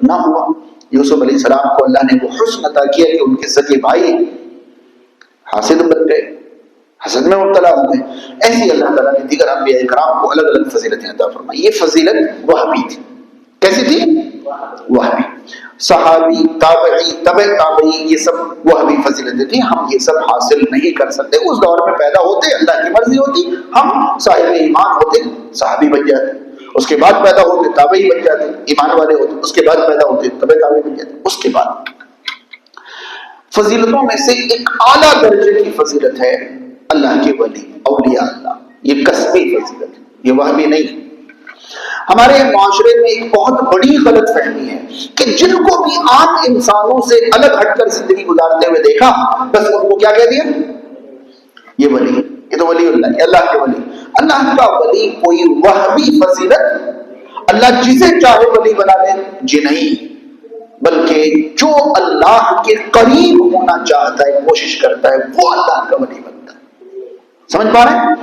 Speaker 1: نہ ہوا۔ یوسف علیہ السلام کو اللہ نے وہ حسن عطا کیا کہ ان کے سگے بھائی حاسد بن گئے، حسد میں مبتلا ہو گئے۔ ایسی اللہ تعالیٰ نے دیگر انبیاء کرام کو الگ الگ فضیلتیں عطا فرمائی۔ یہ فضیلت وہابی تھی۔ کیسی تھی؟ وہابی۔ صحابی، تابعی، تبع تابعی، یہ سب وہابی فضیلتیں تھیں۔ ہم یہ سب حاصل نہیں کر سکتے۔ اس دور میں پیدا ہوتے، اللہ کی مرضی ہوتی، ہم صاحب ایمان ہوتے، صحابی بن جاتے، اس کے بعد پیدا ہوتے تابعی بن جاتے، ایمان والے ہوتے، اس کے بعد پیدا ہوتے تبع تابعی بن جاتے۔ اس کے بعد فضیلتوں میں سے ایک اعلیٰ درجے کی فضیلت ہے اللہ کے ولی، اولیاء اللہ۔ یہ کسبی فضیلت ہے، یہ وہابی نہیں۔ ہمارے معاشرے میں ایک بہت بڑی غلط فہمی ہے کہ جن کو بھی عام انسانوں سے الگ ہٹ کر زندگی گزارتے ہوئے دیکھا، بس ان کو کیا کہہ دیا؟ یہ ولی ہے، یہ تو ولی اللہ ہے، اللہ کے ولی۔ اللہ کا ولی کوئی وہابی فضیلت اللہ جسے چاہے ولی بنا دے جی نہیں، بلکہ جو اللہ کے قریب ہونا چاہتا ہے، کوشش کرتا ہے، وہ اللہ کا ولی بنتا ہے۔ سمجھ پا رہے ہیں؟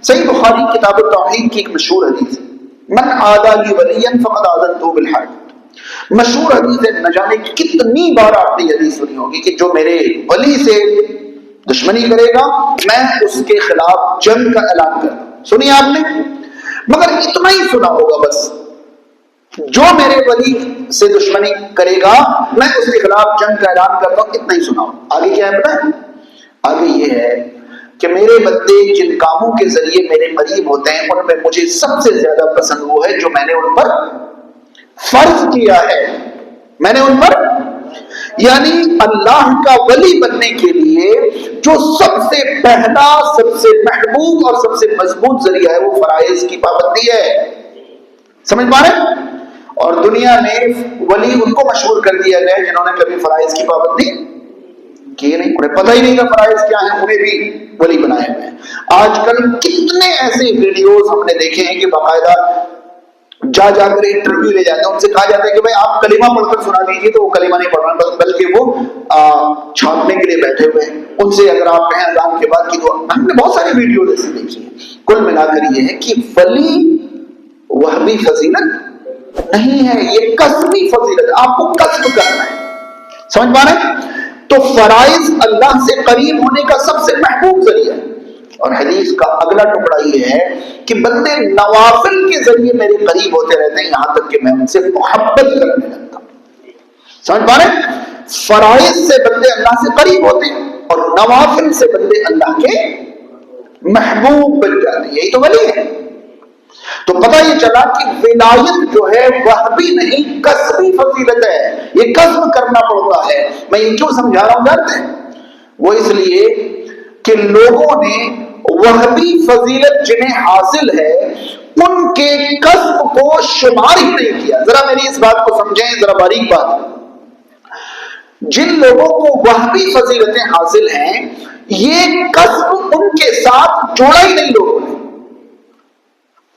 Speaker 1: صحیح بخاری کتاب التوحید کی ایک مشہور حدیث ہے، من عادی لی ولیا فقد آذنتہ بالحرب۔ مشہور حدیث ہے، نہ جانے کتنی بار آپ نے یہ حدیث سنی ہوگی کہ جو میرے ولی سے دشمنی کرے گا میں اس کے خلاف جنگ کا اعلان کرتا ہوں۔ سنی آپ نے؟ مگر اتنا ہی سنا ہوگا بس، جو میرے ولی سے دشمنی کرے گا میں اس کے خلاف جنگ کا اعلان کرتا ہوں، اتنا ہی سنا ہوگا۔ آگے کیا ہے پتہ ہے؟ آگے یہ ہے کہ میرے بندے جن کاموں کے ذریعے میرے قریب ہوتے ہیں ان میں مجھے سب سے زیادہ پسند وہ ہے جو میں نے ان پر فرض کیا ہے، میں نے ان پر، یعنی اللہ کا ولی بننے کے لیے جو سب سے پہلا، سب سے محبوب اور سب سے مضبوط ذریعہ ہے وہ فرائض کی پابندی ہے۔ سمجھ پا رہے ہیں؟ اور دنیا میں ولی ان کو مشہور کر دیا گیا ہے جنہوں نے کبھی فرائض کی پابندی کی نہیں، انہیں پتہ ہی نہیں کہ فرائض کیا ہیں، انہیں بھی ولی بنائے ہوئے ہیں۔ آج کل کتنے ایسے ویڈیوز ہم نے دیکھے ہیں کہ باقاعدہ جا کر انٹرویو لے جاتے ہیں، ان سے کہا جاتا ہے کہ بھائی آپ کلمہ پڑھ کر سنا دیجیے، تو وہ کلمہ نہیں پڑھ رہا بلکہ وہ چھاپنے کے لیے بیٹھے ہوئے ہیں۔ ان سے اگر آپ کہیں اذان کے بعد کی دعا، ہم نے بہت ساری ویڈیوز ایسی دیکھی ہیں۔ کل ملا کر یہ ہے کہ ولی وہابی فضیلت نہیں ہے، یہ کسبی فضیلت ہے، آپ کو کسب کرنا ہے۔ سمجھ پا رہے ہیں؟ تو فرائض اللہ سے قریب ہونے کا سب سے محبوب ذریعہ ہے۔ اور حدیث کا اگلا ٹکڑا یہ ہے کہ بندے نوافل کے ذریعے میرے قریب ہوتے رہتے ہیں یہاں تک کہ میں ان سے محبت کرنے لگتا ہوں۔ سمجھ پا رہے ہیں؟ فرائض سے بندے اللہ سے قریب ہوتے ہیں اور نوافل سے بندے اللہ کے محبوب بن جاتے ہیں، یہی تو ولی ہے۔ تو پتہ یہ چلا کہ ولایت جو ہے وہابی نہیں، کسبی فضیلت ہے، یہ کسب کرنا پڑتا ہے۔ میں یہ کیوں سمجھا رہا ہوں جانتے ہیں؟ وہ اس لیے کہ لوگوں نے وہابی فضیلت جنہیں حاصل ہے ان کے کسب کو شمار ہی نہیں کیا۔ ذرا میری اس بات کو سمجھیں، ذرا باریک بات۔ جن لوگوں کو وہابی فضیلتیں حاصل ہیں یہ کسب ان کے ساتھ جوڑا ہی نہیں لوگوں نے۔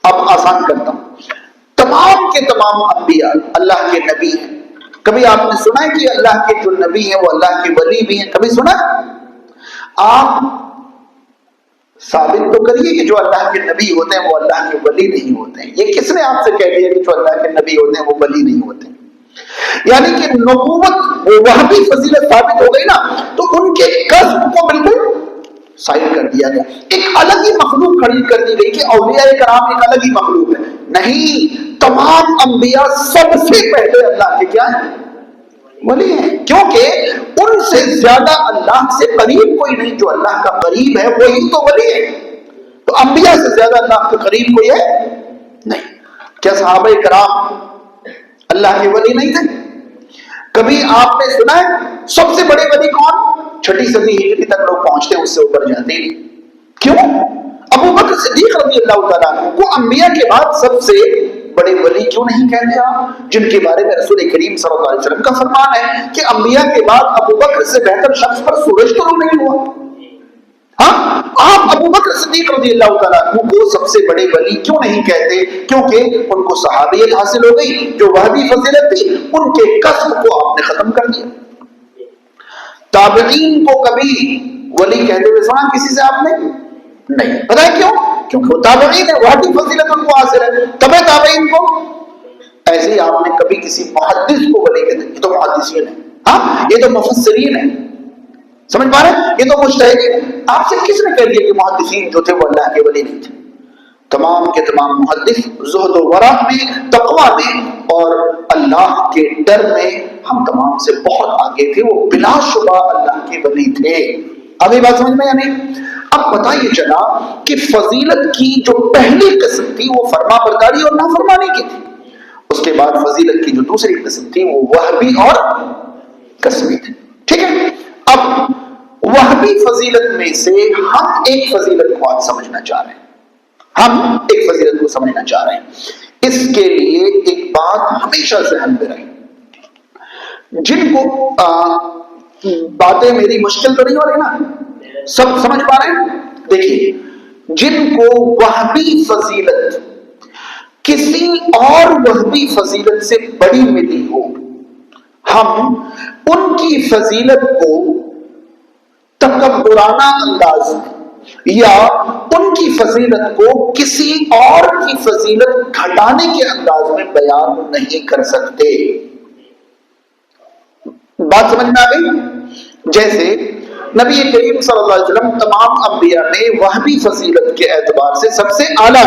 Speaker 1: اب آسان کرتا ہوں، تمام کے تمام انبیاء اللہ کے نبی ہیں۔ کبھی آپ نے سنا ہے کہ اللہ کے جو نبی ہیں وہ اللہ کے ولی بھی ہیں؟ کبھی سنا؟ آپ ثابت تو کریے کہ جو اللہ کے نبی ہوتے ہیں وہ اللہ کے ولی نہیں ہوتے ہیں۔ یہ کس نے آپ سے کہہ دیا کہ جو اللہ کے نبی ہوتے ہیں وہ ولی نہیں ہوتے ہیں؟ یعنی کہ نبوت وہ وہابی فضیلت ثابت ہو گئی نا، تو ان کے کسب کو بالکل سائڈ کر دیا گیا، ایک الگ ہی مخلوق کھڑی کر دی گئی کہ اولیاء کرام ایک الگ ہی مخلوق ہے۔ نہیں، تمام انبیاء سب سے پہلے اللہ کے کیا ہیں؟ ولی ہیں، کیونکہ ان سے زیادہ اللہ سے قریب کوئی نہیں۔ جو اللہ کا قریب ہے وہی تو ولی ہے، تو انبیاء سے زیادہ اللہ کے قریب کوئی ہے نہیں۔ کیا صحابہ کرام اللہ کے ولی نہیں تھے؟ کبھی آپ نے سنا ہے سب سے بڑے ولی کون؟ 6 صدی ہجری تک لوگ پہنچتے ہیں، اس سے اوپر جاتے نہیں۔ کیوں؟ ابو بکر صدیق رضی اللہ تعالیٰ عنہ کو انبیاء کے بعد سب سے بڑے ولی کیوں نہیں کہتے آپ، جن کے بارے میں رسول کریم صلی اللہ علیہ وسلم کا فرمان ہے کہ انبیاء کے بعد ابو بکر سے بہتر شخص پر سورج طلوع نہیں ہوا؟ ہاں، آپ ابو بکر صدیق رضی اللہ تعالیٰ عنہ کو سب سے بڑے ولی کیوں نہیں کہتے؟ کیونکہ ان کو صحابیت حاصل ہو گئی، جو وہابی فضیلت تھی ان کے کسب کو آپ نے ختم کر دیا۔ تابعین کو کبھی ولی کہتے ہوئے سنا کسی سے آپ نے؟ نہیں۔ پتہ ہے کیوں؟ کیونکہ وہ تابعین ہے، وہابی فضیلت ان کو حاصل ہے، تبع تابعین کو۔ ایسے ہی آپ نے کبھی کسی محدث کو ولی کہتے یہ تو محدثین ہے، ہاں یہ تو مفسرین ہے، سمجھ پا رہے ہیں، یہ تو مجتہدین ہے۔ آپ سے کس نے کہہ دیا کہ محدثین جو تھے وہ اللہ کے ولی نہیں تھے؟ تمام کے تمام محدث زہد و ورع میں، تقویٰ میں اور اللہ کے ڈر میں ہم تمام سے بہت آگے تھے، وہ بلا شبہ اللہ کے ولی تھے۔ آگے بات سمجھ میں یا نہیں؟ اب پتہ یہ چلا کہ فضیلت کی جو پہلی قسم تھی وہ فرما برداری اور نافرمانی کی تھی، اس کے بعد فضیلت کی جو دوسری قسم تھی وہ وہبی اور قسمی تھی۔ ٹھیک ہے، اب وہبی فضیلت میں سے ہم ایک فضیلت کو آج سمجھنا چاہ رہے ہیں، ہم ایک فضیلت کو سمجھنا چاہ رہے ہیں۔ اس کے لیے ایک بات ہمیشہ ذہن میں رہے، جن کو باتیں میری مشکل تو نہیں ہو رہی نا، سب سمجھ پا رہے ہیں؟ دیکھیے، جن کو وہبی فضیلت کسی اور وہبی فضیلت سے بڑی ملی ہو، ہم ان کی فضیلت کو تکبرانہ انداز میں یا ان کی فضیلت کو کسی اور کی فضیلت گھٹانے کے انداز میں بیان نہیں کر سکتے۔ بات سمجھ میں آ گئی؟ جیسے نبی کریم صلی اللہ علیہ وسلم تمام انبیاء میں وہبی فضیلت کے اعتبار سے سب سے اعلیٰ،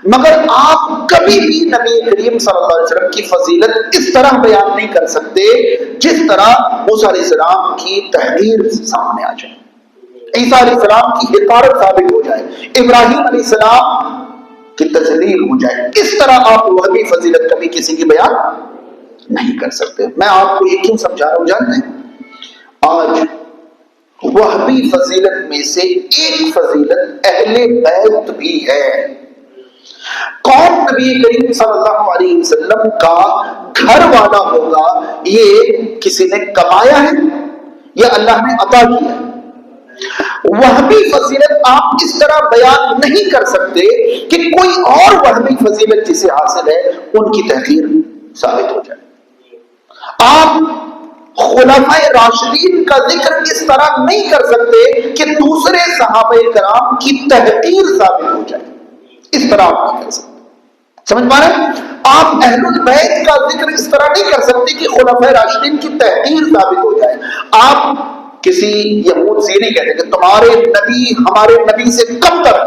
Speaker 1: مگر آپ کبھی بھی نبی کریم صلی اللہ علیہ وسلم کی فضیلت اس طرح بیان نہیں کر سکتے جس طرح موسیٰ علیہ السلام کی تحریر سامنے آ جائے، عیسیٰ علیہ السلام کی حقارت ثابت ہو جائے، ابراہیم علیہ السلام کی تذلیل ہو جائے۔ اس طرح آپ وہبی فضیلت کبھی کسی کی بیان نہیں کر سکتے۔ میں آپ کو یہ کیوں سمجھا رہا ہوں جانتے ہیں؟ آج وہبی فضیلت میں سے ایک فضیلت اہل بیت بھی ہے۔ کون نبی کریم صلی اللہ علیہ وسلم کا گھر والا ہوگا، یہ کسی نے کمایا ہے یا اللہ نے عطا کیا ہے؟ وہبی فضیلت آپ اس طرح بیان نہیں کر سکتے کہ کوئی اور وہبی فضیلت جسے حاصل ہے ان کی تحقیر ثابت ہو جائے۔ آپ خلفائے راشدین کا ذکر اس طرح نہیں کر سکتے کہ دوسرے صحابہ کرام کی تحقیر ثابت ہو جائے، اس طرح آپ نہیں کر سکتے۔ سمجھ پا رہے ہیں؟ آپ اہل البیت کا ذکر اس طرح نہیں کر سکتے کہ خلفائے راشدین کی تحقیر ثابت ہو جائے۔ آپ کسی یہود سے نہیں کہتے کہ تمہارے نبی ہمارے نبی سے کم تر،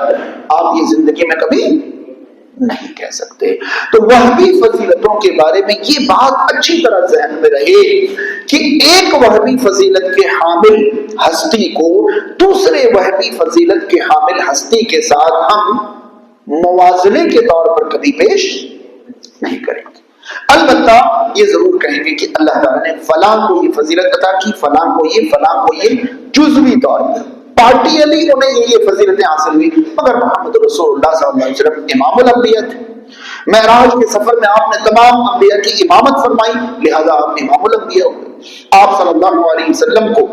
Speaker 1: آپ یہ زندگی میں کبھی نہیں کہہ سکتے۔ تو وہبی فضیلتوں کے بارے میں یہ بات اچھی طرح ذہن میں رہے کہ ایک وہبی فضیلت کے حامل ہستی کو دوسرے وہبی فضیلت کے حامل ہستی کے ساتھ ہم موازنے کے طور پر کبھی پیش نہیں کریں گے۔ البتہ یہ ضرور کہیں گے کہ اللہ تعالیٰ نے فلاں کو یہ فضیلت عطا کی، فلاں کو یہ جزوی طور پر پارٹیلی انہیں یہ فضیلتیں حاصل ہوئی، مگر محمد رسول اللہ صلی اللہ علیہ وسلم امام الانبیاء تھے۔ معراج کے سفر میں آپ نے تمام انبیاء کی امامت فرمائی، لہذا آپ امام الانبیاء ہوئے۔ آپ صلی اللہ علیہ وسلم کو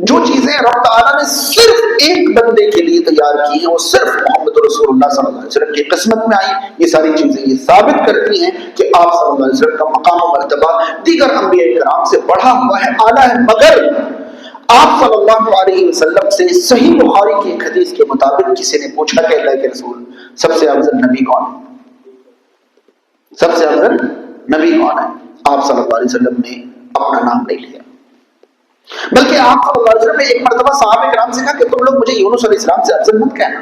Speaker 1: جو چیزیں رب تعالیٰ نے صرف ایک بندے کے لیے تیار کی ہیں وہ صرف محمد رسول اللہ صلی اللہ علیہ وسلم کی قسمت میں آئی۔ یہ ساری چیزیں یہ ثابت کرتی ہیں کہ آپ صلی اللہ علیہ وسلم کا مقام و مرتبہ دیگر انبیاء کرام سے بڑھا ہوا ہے، اعلیٰ ہے۔ مگر آپ صلی اللہ علیہ وسلم سے صحیح بخاری کی ایک حدیث کے مطابق کسی نے پوچھا کہ اللہ کے رسول سب سے افضل نبی کون ہے؟ سب سے افضل نبی کون ہے؟ آپ صلی اللہ علیہ وسلم نے اپنا نام نہیں لیا، بلکہ آپ صلی اللہ علیہ وسلم نے ایک مرتبہ صحابہ کرام سے کہا کہ تم لوگ مجھے یونس علیہ السلام سے افضل مت کہنا،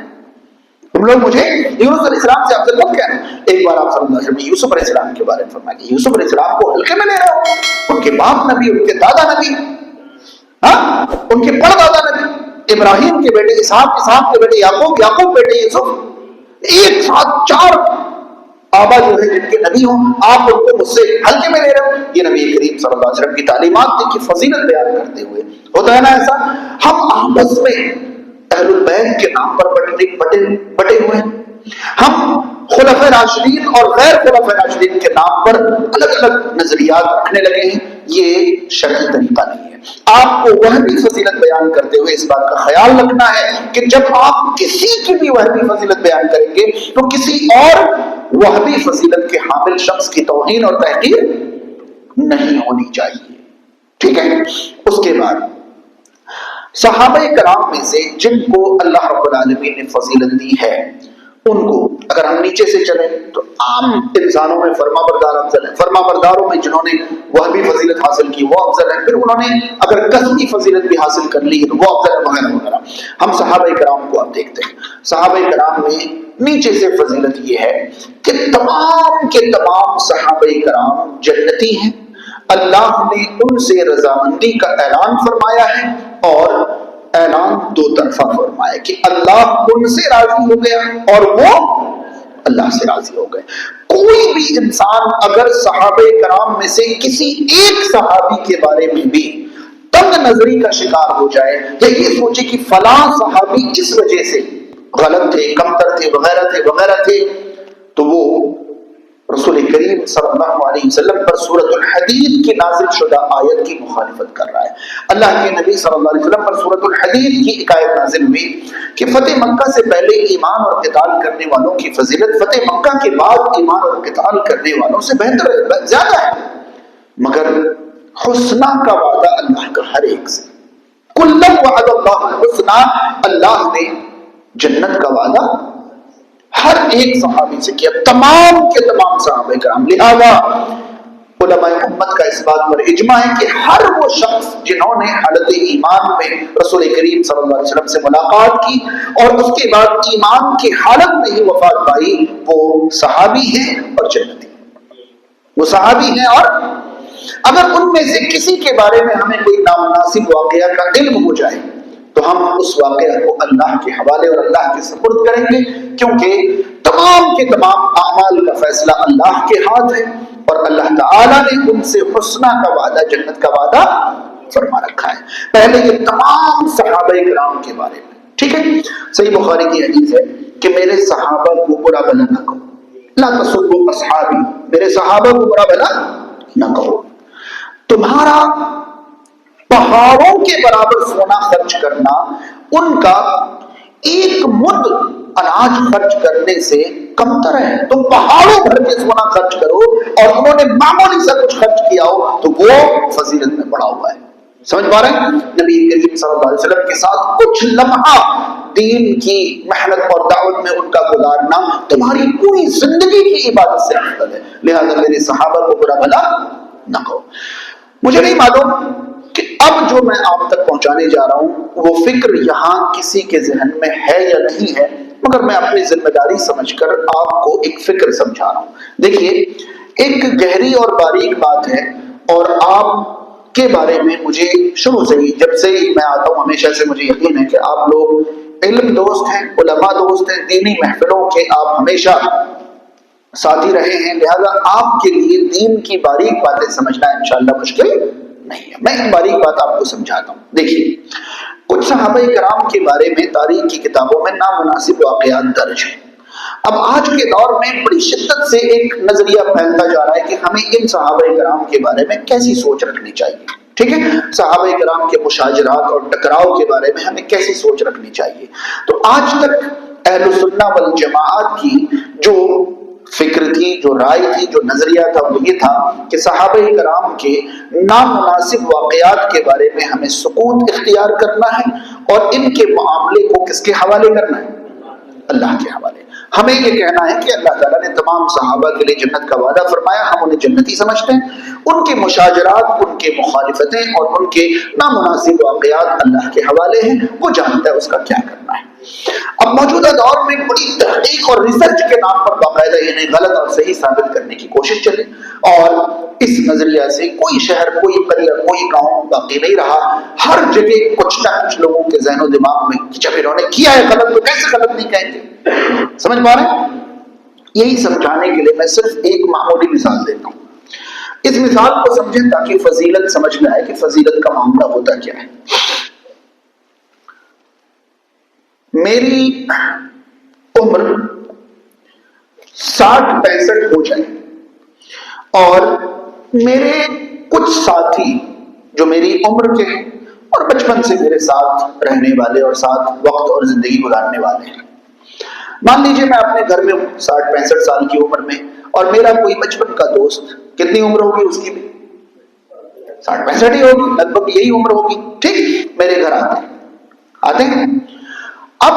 Speaker 1: تم لوگ مجھے یونس علیہ السلام سے افضل مت کہنا۔ ایک بار آپ صلی اللہ علیہ وسلم نے یوسف علیہ السلام کے بارے میں فرمایا کہ یوسف علیہ السلام کو ہلکے میں لے رہے ہو، ان کے باپ نبی، ان کے دادا نبی، ہاں ان کے پردادا نبی، ابراہیم کے بیٹے اسحاق، اسحاق کے بیٹے یعقوب، یعقوب بیٹے یوسف، ایک ساتھ چار آبا جو ہے جن کے نبی ہوں، آپ ان کو مجھ سے ہلکے میں لے رہے ہو۔ یہ نبی کریم صلی اللہ علیہ وسلم کی تعلیمات تھی کہ فضیلت بیان کرتے ہوئے ہوتا ہے نا ایسا۔ ہم آپس میں اہل البیت کے نام پر بٹے ہوئے ہیں، ہم خلفائے راشدین اور غیر خلفائے راشدین کے نام پر الگ الگ نظریات رکھنے لگے ہیں۔ یہ شرعی طریقہ نہیں ہے۔ آپ کو وہبی فضیلت بیان کرتے ہوئے اس بات کا خیال رکھنا ہے کہ جب آپ کسی کی بھی وہبی فضیلت بیان کریں گے تو کسی اور وہبی فضیلت کے حامل شخص کی توہین اور تحقیر نہیں ہونی چاہیے، ٹھیک ہے؟ اس کے بعد صحابہ کرام میں سے جن کو اللہ رب العالمین نے فضیلت دی ہے، ان کو اگر ہم نیچے سے چلیں تو عام انسانوں میں فرما بردار افضل ہے، فرما برداروں میں جنہوں نے وہبی فضیلت حاصل کی وہ افضل ہے، پھر انہوں نے اگر کسبی فضیلت بھی حاصل کر لی ہے تو وہ افضل ہے، وغیرہ وغیرہ۔ ہم صحابہ کرام کو اب دیکھتے ہیں۔ صحابہ کرام میں نیچے سے فضیلت یہ ہے کہ تمام کے تمام صحابہ کرام جنتی ہیں، اللہ نے ان سے رضامندی کا اعلان فرمایا ہے، اور اعلان دو طرفہ فرمایا کہ اللہ ان سے راضی ہو گیا اور وہ اللہ سے راضی ہو گئے۔ کوئی بھی انسان اگر صحابہ کرام میں سے کسی ایک صحابی کے بارے میں بھی تنگ نظری کا شکار ہو جائے یا یہ سوچے کہ فلاں صحابی اس وجہ سے غلط تھے، کمتر تھے، وغیرہ تھے، تو وہ رسول کریم صلی اللہ علیہ وسلم پر سورۃ الحدید کی نازل شدہ آیت کی مخالفت کر رہا ہے۔ اللہ کے نبی صلی اللہ علیہ وسلم پر سورۃ الحدید کی ایک آیت نازل ہوئی کہ فتح مکہ سے پہلے ایمان اور قتال کرنے والوں کی فضیلت فتح مکہ کے بعد ایمان اور قتال کرنے والوں سے بہتر ہے، زیادہ ہے، مگر حسنہ کا وعدہ اللہ کا ہر ایک سے، کلًا وعد اللہ الحسنہ، اللہ نے جنت کا وعدہ ہر ایک صحابی سے کیا، تمام کے تمام صحابہ کرام۔ لہذا علماء امت کا اس بات پر اجماع ہے کہ ہر وہ شخص جنہوں نے حالت ایمان میں رسول کریم صلی اللہ علیہ وسلم سے ملاقات کی اور اس کے بعد ایمان کی حالت میں ہی وفات پائی، وہ صحابی ہیں اور جنتی، وہ صحابی ہیں۔ اور اگر ان میں سے کسی کے بارے میں ہمیں کوئی نامناسب واقعہ کا علم ہو جائے تو ہم اس واقعہ کو اللہ کے حوالے اور اللہ کے سپرد کریں گے، کیونکہ تمام کے تمام اعمال کا فیصلہ اللہ کے ہاتھ ہے، اور اللہ تعالیٰ نے ان سے حسنہ کا وعدہ، جنت کا وعدہ فرما رکھا ہے۔ پہلے یہ تمام صحابہ کرام کے بارے میں، ٹھیک ہے؟ صحیح بخاری کی حدیث ہے کہ میرے صحابہ کو برا بھلا نہ کہو، لا تسبوا اصحابی، میرے صحابہ کو برا بھلا نہ کہو۔ تمہارا پہاڑوں کے برابر سونا خرچ کرنا ان کا ایک مد اناج خرچ کرنے سے کمتر ہے۔ تم پہاڑوں بھر کے سونا خرچ کرو اور انہوں نے معمولی سا کچھ خرچ کیا ہو تو وہ فضیلت میں بڑا ہوا ہے۔ سمجھ پا رہے ہیں؟ نبی کریم صلی اللہ علیہ وسلم کے ساتھ کچھ لمحہ دین کی محنت اور دعوت میں ان کا گزارنا تمہاری پوری زندگی کی عبادت سے افضل ہے۔ لہذا میرے صحابہ کو برا بھلا نہ کہو۔ مجھے نہیں معلوم کہ اب جو میں آپ تک پہنچانے جا رہا ہوں وہ فکر یہاں کسی کے ذہن میں ہے یا نہیں ہے، مگر میں اپنی ذمہ داری سمجھ کر آپ کو ایک فکر سمجھا رہا ہوں۔ دیکھیے، ایک گہری اور باریک بات ہے، اور آپ کے بارے میں مجھے شروع سے ہی، جب سے میں آتا ہوں ہمیشہ سے مجھے یقین ہے کہ آپ لوگ علم دوست ہیں، علماء دوست ہیں، دینی محفلوں کے آپ ہمیشہ ساتھی رہے ہیں، لہذا آپ کے لیے دین کی باریک باتیں سمجھنا انشاءاللہ مشکل نہیں ہے۔ میں ایک باریک بات آپ کو سمجھاتا ہوں۔ دیکھیے، کچھ صحابہ کرام کے بارے میں تاریخ کی کتابوں میں نامناسب واقعات درج ہیں۔ اب آج کے دور میں بڑی شدت سے ایک نظریہ پھیلتا جا رہا ہے کہ ہمیں ان صحابہ کرام کے بارے میں کیسی سوچ رکھنی چاہیے، ٹھیک ہے؟ صحابہ کرام کے مشاجرات اور ٹکراؤ کے بارے میں ہمیں کیسی سوچ رکھنی چاہیے۔ تو آج تک اہل سنہ والجماعت کی جو فکر تھی، جو رائے تھی، جو نظریہ تھا، وہ یہ تھا کہ صحابہ کرام کے نامناسب واقعات کے بارے میں ہمیں سکوت اختیار کرنا ہے اور ان کے معاملے کو کس کے حوالے کرنا ہے؟ اللہ کے حوالے۔ ہمیں یہ کہنا ہے کہ اللہ تعالیٰ نے تمام صحابہ کے لیے جنت کا وعدہ فرمایا، ہم انہیں جنتی سمجھتے ہیں، ان کے مشاجرات، ان کے مخالفتیں اور ان کے نامناسب واقعات اللہ کے حوالے ہیں، وہ جانتا ہے اس کا کیا کرنا ہے۔ اب موجودہ دور میں بڑی تحقیق اور ریسرچ کے نام پر باقاعدہ انہیں غلط اور صحیح ثابت کرنے کی کوشش چلی، اور اس نظریہ سے کوئی شہر، کوئی قریہ، کوئی گاؤں باقی نہیں رہا۔ ہر جگہ کچھ نہ کچھ لوگوں کے ذہن و دماغ میں جب انہوں نے کیا ہے غلط تو کیسے غلط نہیں کہیں گے؟ سمجھ پا رہے ہیں؟ یہی سمجھانے کے لیے میں صرف ایک معمولی مثال دیتا ہوں۔ اس مثال کو سمجھیں تاکہ فضیلت سمجھ میں آئے کہ فضیلت کا معاملہ ہوتا کیا ہے۔ میری عمر 60-65 ہو جائے اور میرے کچھ ساتھی جو میری عمر کے ہیں اور بچپن سے میرے ساتھ رہنے والے اور ساتھ وقت اور زندگی گزارنے والے ہیں، مان لیجیے میں اپنے گھر میں ہوں 60-65 سال کی عمر میں، اور میرا کوئی بچپن کا دوست، کتنی عمر ہوگی اس کی بھی؟ 60-65 ہی ہوگی، لگ بھگ یہی عمر ہوگی، ٹھیک، میرے گھر آتے ہیں۔ اب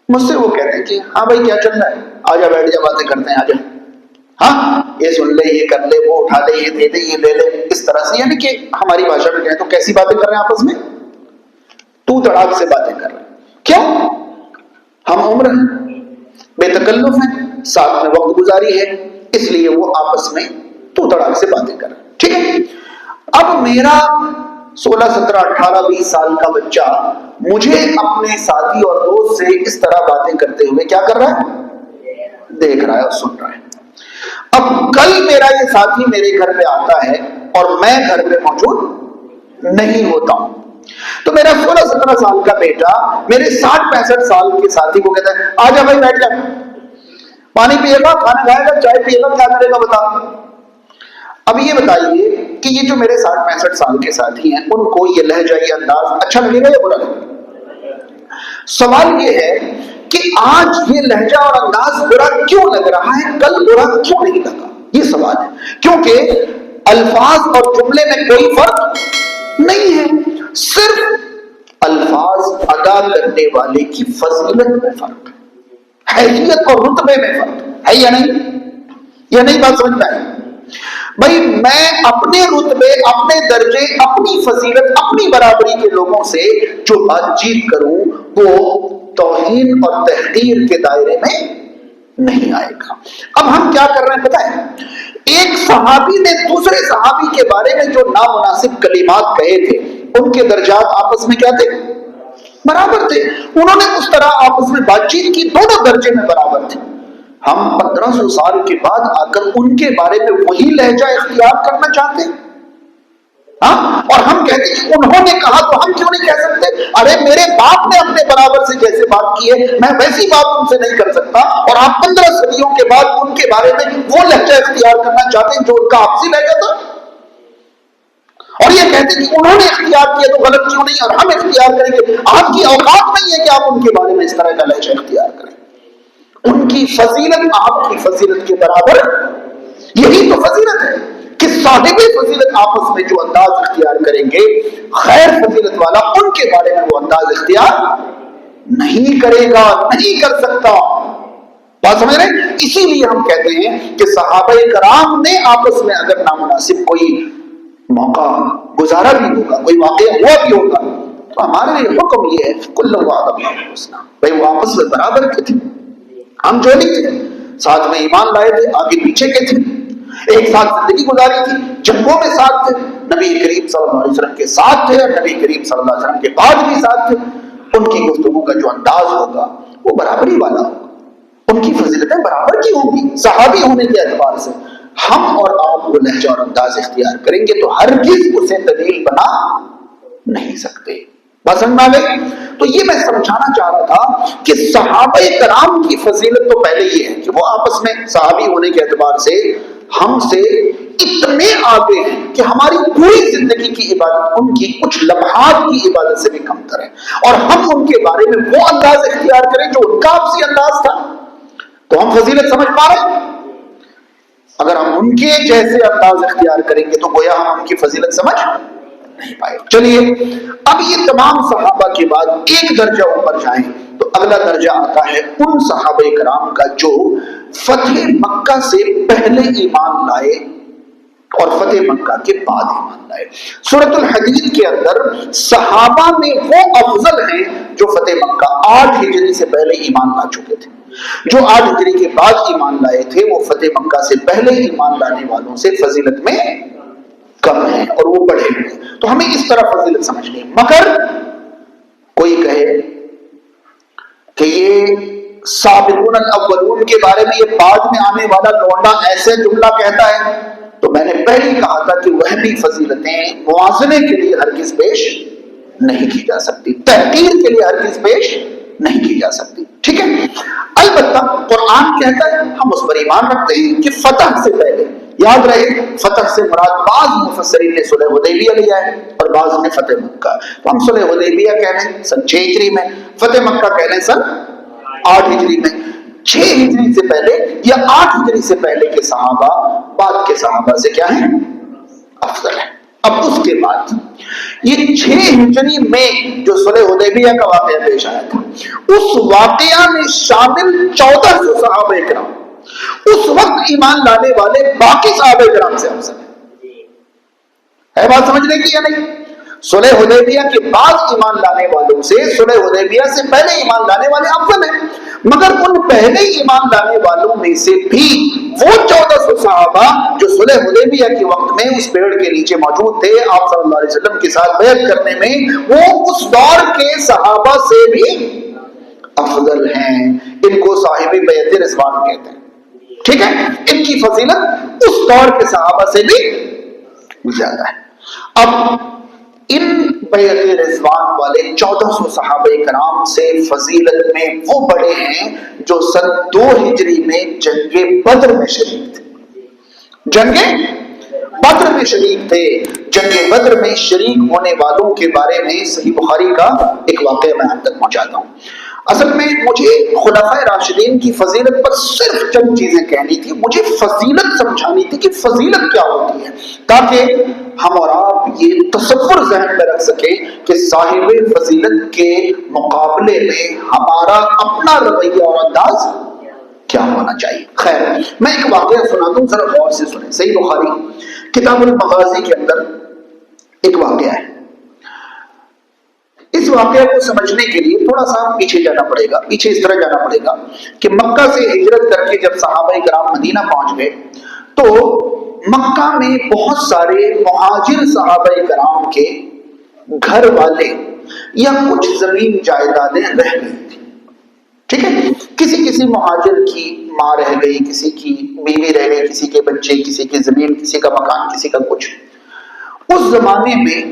Speaker 1: مجھ سے وہ کہتے ہیں کہ ہاں بھائی کیا چل رہا ہے، آجا بیٹھ جا، باتیں کرتے ہیں، آجا، ہاں یہ سن لے، یہ کر لے، وہ اٹھا لے، یہ دے دے، یہ لے لے، اس طرح سے، یعنی کہ ہماری بھاشا میں کہیں تو کیسی باتیں کر رہے ہیں آپس میں؟ تو تڑاک سے باتیں کر رہے ہیں۔ کیوں؟ ہم عمر ہیں، بے تکلف ہیں، ساتھ میں وقت گزاری ہے، اس لیے وہ آپس میں تو تڑاک سے باتیں کر رہے ہیں، ٹھیک ہے۔ اب میرا 16, 17, 18, 20 سال کا بچہ مجھے اپنے ساتھی اور دوست سے اس طرح باتیں کرتے ہوئے کیا کر رہا ہے؟ دیکھ رہا ہے اور سن رہا ہے۔ اب کل میرا یہ ساتھی میرے گھر پہ آتا ہے اور میں گھر پہ موجود نہیں ہوتا ہوں، تو میرا 16, 17 سال کا بیٹا میرے 60-65 سال کے ساتھی کو کہتا ہے آجا بھائی بیٹھ جا، پانی پیے گا، کھانا کھائے گا، چائے پیے گا، کیا کرے گا بتا۔ اب یہ بتائیے کہ یہ جو میرے 60-65 سال کے ساتھی ہیں ان کو یہ لہجہ، یہ انداز اچھا لگے گا یا برا لگے گا؟ سوال یہ ہے کہ آج یہ لہجہ اور انداز برا کیوں لگ رہا ہے، کل برا کیوں نہیں لگا؟ یہ سوال ہے، کیونکہ الفاظ اور جملے میں کوئی فرق نہیں ہے، صرف الفاظ ادا کرنے والے کی فضیلت میں فرق ہے، حیثیت اور رتبے میں فرق ہے، یا نہیں؟ یا نہیں بات سمجھ میں آئی؟ بھائی میں اپنے رتبے، اپنے درجے، اپنی فضیلت، اپنی برابری کے لوگوں سے جو بات چیت کروں وہ توہین اور تحقیر کے دائرے میں نہیں آئے گا۔ اب ہم کیا کر رہے ہیں پتہ ہے؟ ایک صحابی نے دوسرے صحابی کے بارے میں جو نامناسب کلمات کہے تھے ان کے درجات آپس میں کیا تھے؟ برابر تھے۔ انہوں نے اس طرح آپس میں بات چیت کی، دونوں درجے میں برابر تھے۔ ہم 1500 سال کے بعد آ کر ان کے بارے میں وہی لہجہ اختیار کرنا چاہتے ہیں، ہاں؟ اور ہم کہتے ہیں کہ انہوں نے کہا تو ہم کیوں نہیں کہہ سکتے؟ ارے میرے باپ نے اپنے برابر سے جیسے بات کی ہے میں ویسی بات ان سے نہیں کر سکتا، اور آپ 15 صدیوں کے بعد ان کے بارے میں وہ لہجہ اختیار کرنا چاہتے ہیں جو ان کا آپسی لہجہ تھا، اور یہ کہتے ہیں کہ انہوں نے اختیار کیا تو غلط کیوں نہیں اور ہم اختیار کریں گے؟ آپ کی اوقات نہیں ہے کہ آپ ان کے بارے میں اس طرح کا لہجہ اختیار کریں۔ ان کی فضیلت آپ کی فضیلت کے برابر، یہی تو فضیلت ہے کہ صاحب فضیلت آپس میں جو انداز اختیار کریں گے غیر فضیلت والا ان کے بارے میں وہ انداز اختیار نہیں کرے گا، نہیں کر سکتا۔ بات سمجھ رہے ہیں؟ اسی لیے ہم کہتے ہیں کہ صحابہ کرام نے آپس میں اگر نامناسب کوئی موقع گزارا بھی ہوگا، کوئی واقعہ ہوا بھی ہوگا، تو ہمارے لیے حکم یہ ہے کل وعد اللہ الحسنی، بھائی وہ آپس میں برابر کے تھے، ہم جو نہیں تھے، ساتھ میں ایمان لائے تھے، آگے پیچھے کے تھے، ایک ساتھ زندگی گزاری تھی، جنگوں میں ساتھ تھے، نبی کریم صلی اللہ علیہ وسلم کے ساتھ تھے اور نبی کریم صلی اللہ علیہ وسلم کے بعد بھی ساتھ تھے۔ ان کی گفتگو کا جو انداز ہوگا وہ برابری والا ہوگا، ان کی فضیلتیں برابر کی ہوں گی صحابی ہونے کے اعتبار سے۔ ہم اور آپ وہ لہجہ اور انداز اختیار کریں گے تو ہرگز اسے دلیل بنا نہیں سکتے۔ بات سمجھ میں آ گئی؟ تو یہ میں سمجھانا چاہ رہا تھا کہ صحابہ کرام کی فضیلت تو پہلے یہ ہے کہ وہ آپس میں صحابی ہونے کے اعتبار سے ہم سے اتنے آگے ہیں کہ ہماری پوری زندگی کی عبادت ان کی کچھ لمحات کی عبادت سے بھی کم تر ہے، اور ہم ان کے بارے میں وہ انداز اختیار کریں جو ان کا آپسی انداز تھا، تو ہم فضیلت سمجھ پا رہے ہیں۔ اگر ہم ان کے جیسے انداز اختیار کریں گے تو گویا ہم ان کی فضیلت سمجھ نہیں پائے۔ چلیے اب یہ تمام صحابہ کے بعد ایک درجہ اوپر جائیں تو اگلا درجہ آتا ہے ان صحابہ کرام کا جو فتح مکہ سے پہلے ایمان لائے اور فتح مکہ کے بعد ایمان لائے۔ سورۃ الحدید کے اندر صحابہ میں وہ افضل ہیں جو فتح مکہ 8 ہجری سے پہلے ایمان لا چکے تھے، جو 8 ہجری کے بعد ایمان لائے تھے وہ فتح مکہ سے پہلے ایمان لانے والوں سے فضیلت میں کم ہے اور وہ بڑھے ہوئے، تو ہمیں اس طرح فضیلت سمجھنی ہے۔ مگر کوئی کہے کہ یہ سابقون الاولون کے بارے میں یہ بعد میں آنے والا لونڈا ایسے جملہ کہتا ہے، تو میں نے پہلے کہا تھا کہ وہ بھی فضیلتیں موازنے کے لیے ہرگز پیش نہیں کی جا سکتی، تحقیر کے لیے ہر چیز پیش نہیں کی جا سکتی، ٹھیک ہے۔ البتہ قرآن کہتا ہے، ہم اس پر ایمان رکھتے ہیں کہ فتح سے پہلے، یاد رہے فتح سے مراد بعض مفسرین نے صلح حدیبیہ لیا ہے اور بعض نے فتح مکہ، تو ہم صلح حدیبیہ کہہ لیں سن 6 ہجری میں، فتح مکہ کہہ لیں سن 8 ہجری میں۔ 6 ہجری سے پہلے یا 8 ہجری سے پہلے کے صحابہ بعد کے صحابہ سے کیا ہیں؟ افضل ہے۔ اب اس کے بعد یہ 6 ہجری میں جو صلح حدیبیہ کا واقعہ پیش آیا تھا، اس واقعہ میں شامل 1400 صحابہ کرام اس وقت ایمان لانے والے باقی صحابہ کرام سے افضل ہے بات سمجھنے کی یا نہیں؟ صلح حدیبیہ کے بعد ایمان لانے والوں سے صلح حدیبیہ سے پہلے ایمان لانے والے افضل ہیں، مگر ان پہلے ایمان لانے والوں میں سے بھی وہ 1400 صحابہ جو صلح حدیبیہ کے وقت میں اس پیڑ کے نیچے موجود تھے آپ صلی اللہ علیہ وسلم کے ساتھ بیعت کرنے میں، وہ اس دور کے صحابہ سے بھی افضل ہیں۔ ان کو صاحب بیعت رضوان کہتے ہیں، ٹھیک ہے، ان کی فضیلت اس دور کے صحابہ سے بھی زیادہ ہے۔ اب ان بیعت رضوان والے 1400 صحابہ کرام سے فضیلت میں وہ بڑے ہیں جو سن 2 ہجری میں جنگ بدر میں شریک تھے، جنگ بدر میں شریک تھے۔ جنگ بدر میں شریک ہونے والوں کے بارے میں صحیح بخاری کا ایک واقعہ میں آپ تک پہنچاتا ہوں۔ اصل میں مجھے خلفائے راشدین کی فضیلت پر صرف چند چیزیں کہنی تھی، مجھے فضیلت سمجھانی تھی کہ فضیلت کیا ہوتی ہے، تاکہ ہم اور آپ یہ تصور ذہن میں رکھ سکیں کہ صاحب فضیلت کے مقابلے میں ہمارا اپنا رویہ اور انداز کیا ہونا چاہیے۔ خیر، میں ایک واقعہ سناتا ہوں، ذرا غور سے سنیں۔ صحیح بخاری کتاب المغازی کے اندر ایک واقعہ ہے۔ اس واقعہ کو سمجھنے کے لیے تھوڑا سا پیچھے جانا پڑے گا، پیچھے اس طرح جانا پڑے گا کہ مکہ سے ہجرت کر کے جب صحابہ کرام مدینہ پہنچ گئے تو مکہ میں بہت سارے مہاجر صحابہ کرام کے گھر والے یا کچھ زمین جائیدادیں رہ گئی تھی، ٹھیک ہے، کسی مہاجر کی ماں رہ گئی، کسی کی بیوی رہ گئی، کسی کے بچے، کسی کی زمین، کسی کا مکان، کسی کا کچھ۔ اس زمانے میں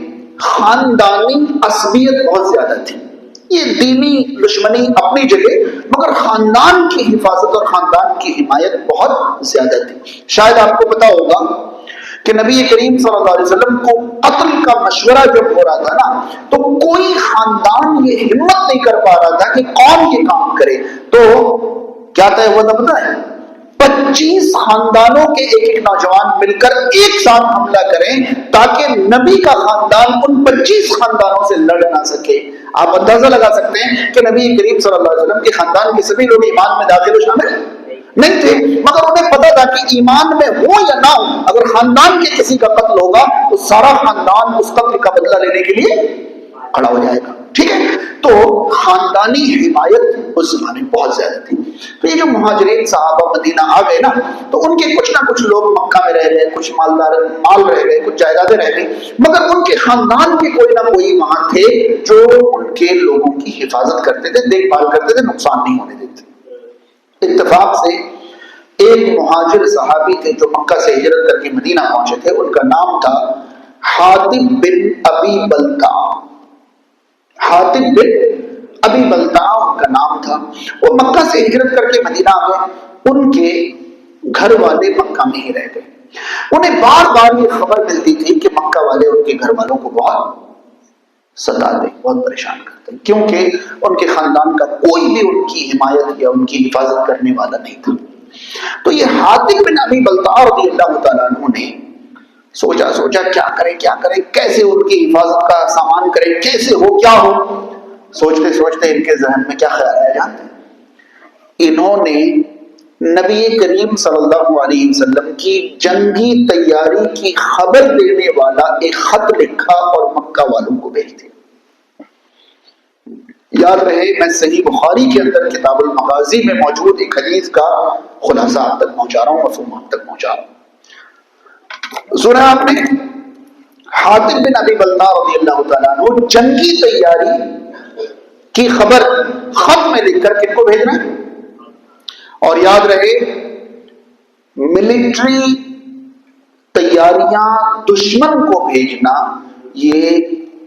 Speaker 1: خاندانی عصبیت بہت زیادہ تھی، یہ دینی دشمنی اپنی جگہ، مگر خاندان کی حفاظت اور خاندان کی حمایت بہت زیادہ تھی۔ شاید آپ کو پتا ہوگا کہ نبی کریم صلی اللہ علیہ وسلم کو قتل کا مشورہ جب ہو رہا تھا نا، تو کوئی خاندان یہ ہمت نہیں کر پا رہا تھا کہ کون یہ کام کرے، تو کیا طے ہوا تھا پتا ہے؟ 25 خاندانوں کے ایک نوجوان مل کر ایک ساتھ حملہ کریں تاکہ نبی کا خاندان ان 25 خاندانوں سے لڑ نہ سکے۔ آپ اندازہ لگا سکتے ہیں کہ نبی کریم صلی اللہ علیہ وسلم کے خاندان کے سبھی لوگ ایمان میں داخل و شامل نہیں تھے، مگر انہیں پتا تھا کہ ایمان میں ہو یا نہ ہو، اگر خاندان کے کسی کا قتل ہوگا تو سارا خاندان اس قتل کا بدلہ لینے کے لیے کھڑا ہو جائے گا، ٹھیک ہے۔ تو خاندانی حمایت اس زمانے میں بہت زیادہ تھی۔ تو یہ جو مہاجرین صحابہ مدینہ آ گئے نا، تو ان کے کچھ نہ کچھ لوگ مکہ میں رہ گئے، کچھ مال رہ گئے، کچھ جائیدادیں رہ گئی، مگر ان کے خاندان کے کوئی نہ کوئی وہاں تھے جو ان کے لوگوں کی حفاظت کرتے تھے، دیکھ بھال کرتے تھے، نقصان نہیں ہونے دیتے۔ اتفاق سے ایک مہاجر صحابی تھے جو مکہ سے ہجرت کر کے مدینہ پہنچے تھے، ان کا نام تھا حاتب بن ابی بلتع۔ حاتب بن ابی بلتع ان کا نام تھا۔ وہ مکہ سے ہجرت کر کے مدینہ آ گئے، ان کے گھر والے مکہ میں ہی رہ گئے۔ انہیں بار بار یہ خبر ملتی تھی کہ مکہ والے ان کے گھر والوں کو بہت ستاتے، بہت پریشان کرتے، کیونکہ ان کے خاندان کا کوئی بھی ان کی حمایت یا ان کی حفاظت کرنے والا نہیں تھا۔ تو یہ حاتب بن ابی بلتع رضی اللہ تعالیٰ عنہ نے سوچا کیا کریں، کیسے ان کی حفاظت کا سامان کریں، کیسے ہو کیا ہو۔ سوچتے سوچتے ان کے ذہن میں کیا خیال آیا جانتے ہیں؟ انہوں نے نبی کریم صلی اللہ علیہ وسلم کی جنگی تیاری کی خبر دینے والا ایک خط لکھا اور مکہ والوں کو بھیج دیا۔ یاد رہے میں صحیح بخاری کے اندر کتاب المغازی میں موجود ایک حدیث کا خلاصہ آپ تک پہنچا رہا ہوں، مفہوم آپ تک پہنچا رہا ہوں۔ سنا آپ نے، حاتب بن ابی بلتع رضی اللہ تعالیٰ عنہ جنگی تیاری کی خبر خط میں لکھ کر کن کو بھیجنا ہے؟ اور یاد رہے ملٹری تیاریاں دشمن کو بھیجنا یہ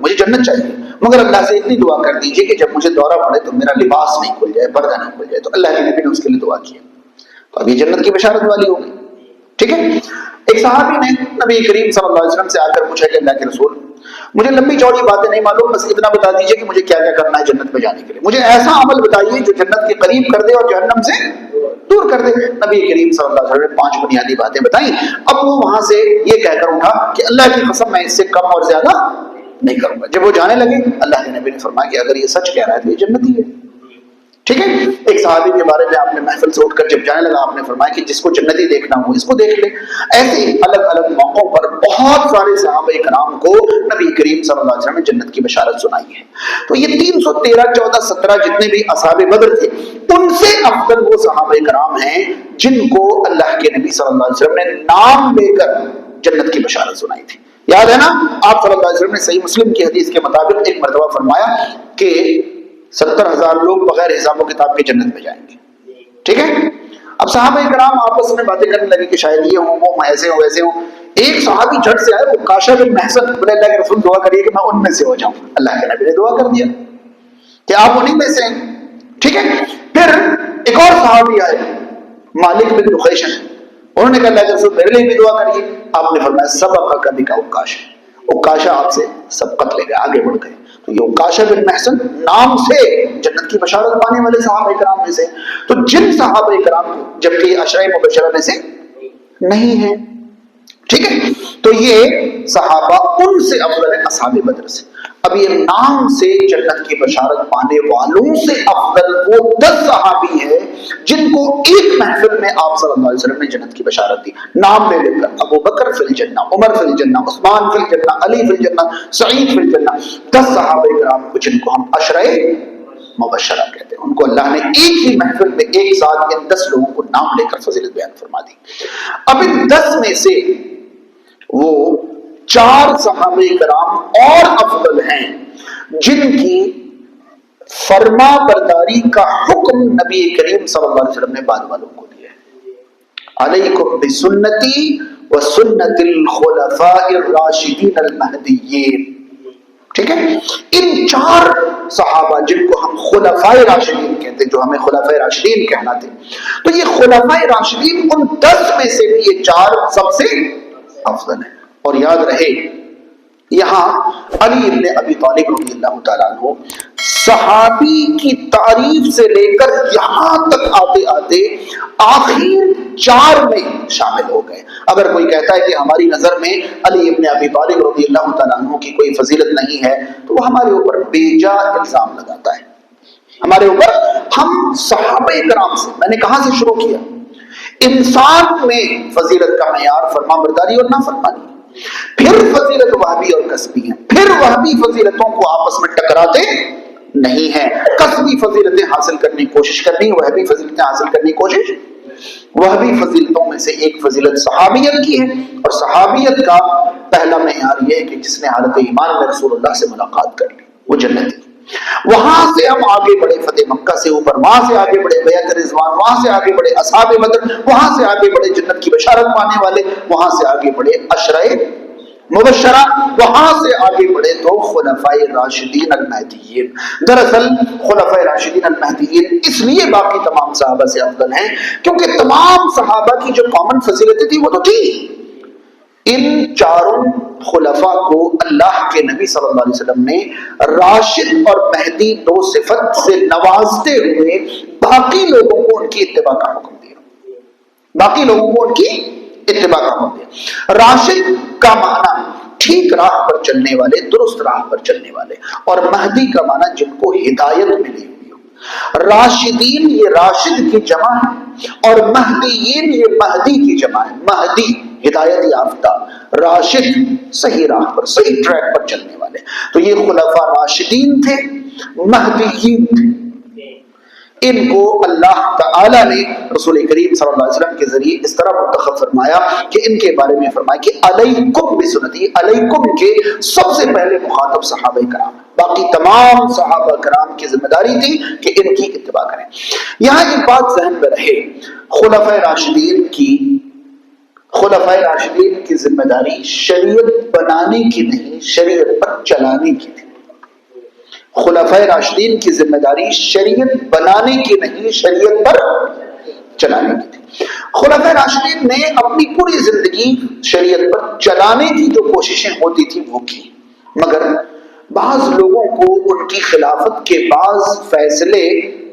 Speaker 1: مجھے جنت چاہیے، مگر اللہ سے اتنی دعا کر دیجیے کہ جب مجھے دورہ پڑے تو میرا لباس نہیں کھل جائے، پردہ نہیں کھل جائے۔ تو اللہ کے نبی نے اس کے لیے دعا کی، تو اب یہ جنت کی بشارت والی ہو گئی۔ ٹھیک ہے، ایک صحابی نے نبی کریم صلی اللہ علیہ وسلم سے آ کر پوچھا کہ اللہ کے رسول، مجھے لمبی چوڑی باتیں نہیں معلوم، بس اتنا بتا دیجیے کہ مجھے کیا کیا کرنا ہے جنت میں جانے کے لیے، مجھے ایسا عمل بتائیے جو جنت کے قریب کر دے اور جہنم سے دور کر دے۔ نبی کریم صلی اللہ علیہ وسلم نے 5 بنیادی باتیں بتائیں۔ اب وہ وہاں سے یہ کہہ کر اٹھا کہ اللہ کی قسم میں اس سے کم اور زیادہ نہیں کروں گا۔ جب وہ جانے لگے، اللہ کے نبی نے فرمایا کہ اگر یہ سچ کہہ رہا ہے تو یہ جنتی ہے۔ ٹھیک ہے، ایک صحابی کے بارے میں آپ نے محفل سے اٹھ کر جب جانے لگا، آپ نے فرمایا کہ جس کو جنتی دیکھنا ہو اس کو دیکھ لے۔ ایسے ہی الگ الگ موقعوں پر بہت سارے صحابہ کرام کو نبی کریم صلی اللہ علیہ وسلم نے جنت کی بشارت سنائی ہے۔ تو یہ 313 14 17 جتنے بھی اصحاب بدر تھے، ان سے افضل وہ صحابہ کرام ہیں جن کو اللہ کے نبی صلی اللہ علیہ وسلم نے نام لے کر جنت کی بشارت سنائی تھی۔ یاد ہے نا، آپ صلی اللہ علیہ وسلم نے صحیح مسلم کی حدیث کے مطابق ایک مرتبہ فرمایا کہ 70,000 لوگ بغیر حساب و کتاب کے جنت میں جائیں گے۔ ٹھیک ہے، اب صحابہ کرام آپس میں باتیں کرنے لگے کہ شاید یہ ہوں، وہ ایسے ہوں ویسے ہوں۔ ایک صحابی جھٹ سے آئے، وہ کاشا بن محسن، بولے اللہ کے رسول دعا کریے کہ میں ان میں سے ہو جاؤں۔ اللہ کے نبی نے دعا کر دیا کہ آپ انہی میں سے ہیں۔ ٹھیک ہے، پھر ایک اور صحابی آئے، مالک بن دخیشن، انہوں نے کہا اللہ کے رسول میرے لیے بھی دعا کریے۔ آپ نے فرمایا سبق کا بکا عکاشہ، عکاشہ آپ سے سبقت لے گئے، آگے بڑھ گئے۔ تو یہ عکاشہ بن محسن نام سے جنت کی بشارت پانے والے صحابہ کرام میں سے، تو جن صحابہ کرام کو جبکہ یہ عشرہ مبشرہ میں سے نہیں ہیں۔ ٹھیک ہے، تو یہ صحابہ ان سے افضل ہے اصحاب بدر سے۔ اب یہ نام سے جنت کی بشارت پانے والوں سے افضل وہ 10 صحابی ہیں جن کو ایک محفل میں آپ صلی اللہ علیہ وسلم نے جنت کی بشارت دی، نام لے لے کر۔ ابو بکر فی الجنہ، عمر فی الجنہ، عثمان فی الجنہ، علی فی الجنہ، سعید فی الجنہ۔ 10 صحابہ کرام کو جن کو ہم عشرہ مبشرہ کہتے ہیں، ان کو اللہ نے ایک ہی محفل میں ایک ساتھ ان 10 لوگوں کو نام لے کر فضیلت بیان فرما دی۔ اب ان 10 میں سے وہ 4 صحابہ کرام اور افضل ہیں جن کی فرما برداری کا حکم نبی کریم صلی اللہ علیہ وسلم نے بعد والوں کو دیا ہے۔ علیکم بسنتی وسنت الخلفاء الراشدین المہدیین۔ ٹھیک ہے، ان 4 صحابہ جن کو ہم خلفاء راشدین کہتے ہیں، جو ہمیں خلفاء راشدین کہنا تھے، تو یہ خلفاء راشدین ان 10 میں سے بھی یہ 4 سب سے افضل ہیں۔ اور یاد رہے، یہاں علی ابن ابی طالب رضی اللہ تعالیٰ عنہ صحابی کی تعریف سے لے کر یہاں تک آتے آتے آخر 4 میں شامل ہو گئے۔ اگر کوئی کہتا ہے کہ ہماری نظر میں علی ابن ابی طالب رضی اللہ تعالیٰ عنہ کی کوئی فضیلت نہیں ہے، تو وہ ہمارے اوپر بے جا الزام لگاتا ہے۔ ہمارے اوپر، ہم صحابہ کرام سے، میں نے کہاں سے شروع کیا، انسان میں فضیلت کا معیار فرما برداری اور نافرمانی، پھر فضیلت وہابی اور کسبی ہے، پھر وہابی فضیلتوں کو آپس میں ٹکراتے نہیں ہیں، کسبی فضیلتیں حاصل کرنے کی کوشش کرنی، وہابی فضیلتیں حاصل کرنے کی کوشش۔ وہابی فضیلتوں میں سے ایک فضیلت صحابیت کی ہے، اور صحابیت کا پہلا معیار یہ ہے کہ جس نے حالت ایمان میں رسول اللہ سے ملاقات کر لی وہ جنتی۔ وہاں سے ہم آگے بڑھے فتح مکہ سے اوپر، وہاں سے آگے بڑھے بیعت رضوان، وہاں سے آگے بڑھے اصحاب بدر، وہاں سے آگے بڑھے جنت کی بشارت پانے والے، وہاں سے آگے بڑھے عشرہ مبشرہ، وہاں سے آگے بڑھے تو خلفاء راشدین المہدیین۔ دراصل خلفاء راشدین المہدیین اس لیے باقی تمام صحابہ سے افضل ہیں کیونکہ تمام صحابہ کی جو کامن فضیلتیں تھی وہ تو تھی۔ ان 4 خلفاء کو اللہ کے نبی صلی اللہ علیہ وسلم نے راشد اور مہدی 2 صفت سے نوازتے ہوئے باقی لوگوں کو ان کی اتباع کا حکم دیا، باقی لوگوں کو ان کی اتباع کا حکم دیا۔ راشد کا معنی ٹھیک راہ پر چلنے والے، درست راہ پر چلنے والے، اور مہدی کا معنی جن کو ہدایت ملی ہوئی ہو۔ راشدین یہ راشد کی جمع ہے، اور مہدیین یہ مہدی کی جمع ہے۔ مہدی ہدایت یافتہ، راشد صحیح راہ پر، صحیح ٹریک پر چلنے والے۔ تو یہ خلفاء راشدین تھے، مہدیین تھے۔ ان کو اللہ تعالی نے رسول کریم صلی اللہ علیہ وسلم کے ذریعے اس طرح منتخب فرمایا کہ ان کے بارے میں فرمایا کہ علیکم بسنتی، علیکم کے سب سے پہلے مخاطب صحابہ کرام، باقی تمام صحابہ کرام کی ذمہ داری تھی کہ ان کی اتباع کریں۔ یہاں ایک بات ذہن میں رہے، خلفاء راشدین کی خلفائے راشدین کی ذمہ داری شریعت بنانے کی نہیں، شریعت پر چلانے کی تھی۔ خلفائے راشدین کی ذمہ داری شریعت بنانے کی نہیں، شریعت پر چلانے کی تھی۔ خلفائے راشدین نے اپنی پوری زندگی شریعت پر چلانے کی جو کوششیں ہوتی تھی وہ کی، مگر بعض لوگوں کو ان کی خلافت کے بعض فیصلے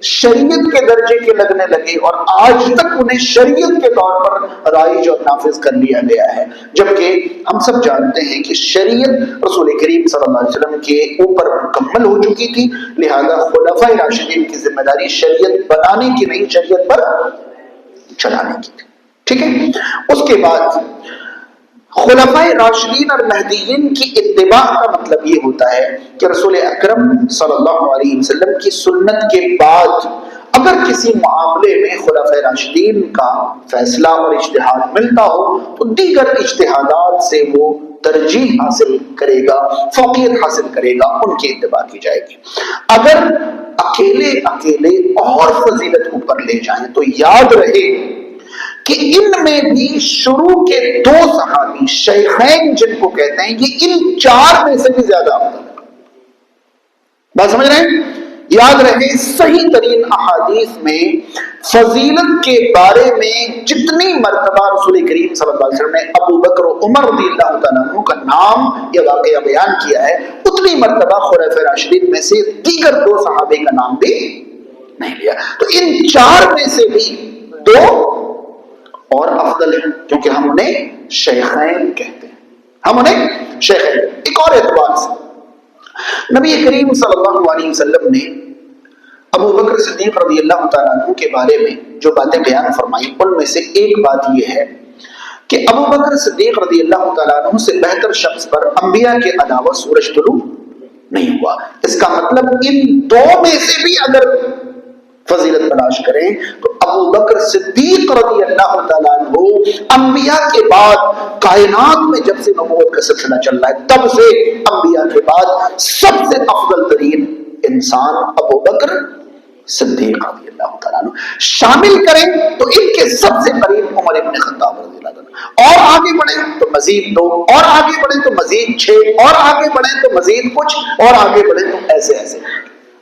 Speaker 1: شریعت کے درجے کے لگنے لگے اور آج تک انہیں شریعت کے طور پر رائج اور نافذ کر لیا گیا ہے، جبکہ ہم سب جانتے ہیں کہ شریعت رسول کریم صلی اللہ علیہ وسلم کے اوپر مکمل ہو چکی تھی، لہذا خلفائے راشدین کی ذمہ داری شریعت بنانے کی نہیں، شریعت پر چلانے کی تھی۔ ٹھیک ہے، اس کے بعد خلفائے راشدین اور مہدیین کی اتباع کا مطلب یہ ہوتا ہے کہ رسول اکرم صلی اللہ علیہ وسلم کی سنت کے بعد اگر کسی معاملے میں خلفائے راشدین کا فیصلہ اور اجتہاد ملتا ہو تو دیگر اجتہادات سے وہ ترجیح حاصل کرے گا، فوقیت حاصل کرے گا، ان کی اتباع کی جائے گی۔ اگر اکیلے اور فضیلت اوپر لے جائیں تو یاد رہے کہ ان میں بھی شروع کے دو صحابی شیخین جن کو کہتے ہیں یہ ان چار میں سے بھی زیادہ افضل ہے۔ بات سمجھ رہے ہیں؟ یاد رہے صحیح ترین احادیث میں فضیلت کے بارے میں جتنی مرتبہ رسول کریم صلی اللہ علیہ وسلم نے ابو بکر و عمر رضی اللہ تعالیٰ عنہ کا نام یا واقعہ بیان کیا ہے، اتنی مرتبہ خلفائے راشدین میں سے دیگر دو صحابے کا نام بھی نہیں لیا۔ تو ان چار میں سے بھی دو اور افضل ہے، کیونکہ ہم انہیں شیخین کہتے ہیں، ہم انہیں شیخین۔ ایک اور اعتبار سے نبی کریم صلی اللہ علیہ وسلم نے ابو بکر صدیق رضی اللہ تعالیٰ عنہ کے بارے میں جو باتیں بیان فرمائی ان میں سے ایک بات یہ ہے کہ ابو بکر صدیق رضی اللہ تعالیٰ عنہ سے بہتر شخص پر انبیاء کے علاوہ سورج طلوع نہیں ہوا۔ اس کا مطلب ان دو میں سے بھی اگر فضیلت تلاش کریں تو ابو بکر صدیق رضی اللہ تعالیٰ عنہ انبیاء کے بعد کائنات میں جب سے نبوت کا سلسلہ چل رہا ہے تب سے انبیاء کے بعد سب سے افضل ترین انسان ابو بکر صدیق رضی اللہ تعالیٰ عنہ۔ شامل کریں تو ان کے سب سے قریب عمر ابن خطاب رضی اللہ عنہ، اور آگے بڑھیں تو مزید دو، اور آگے بڑھیں تو مزید 6، اور آگے بڑھیں تو مزید کچھ، اور آگے بڑھیں تو ایسے ایسے۔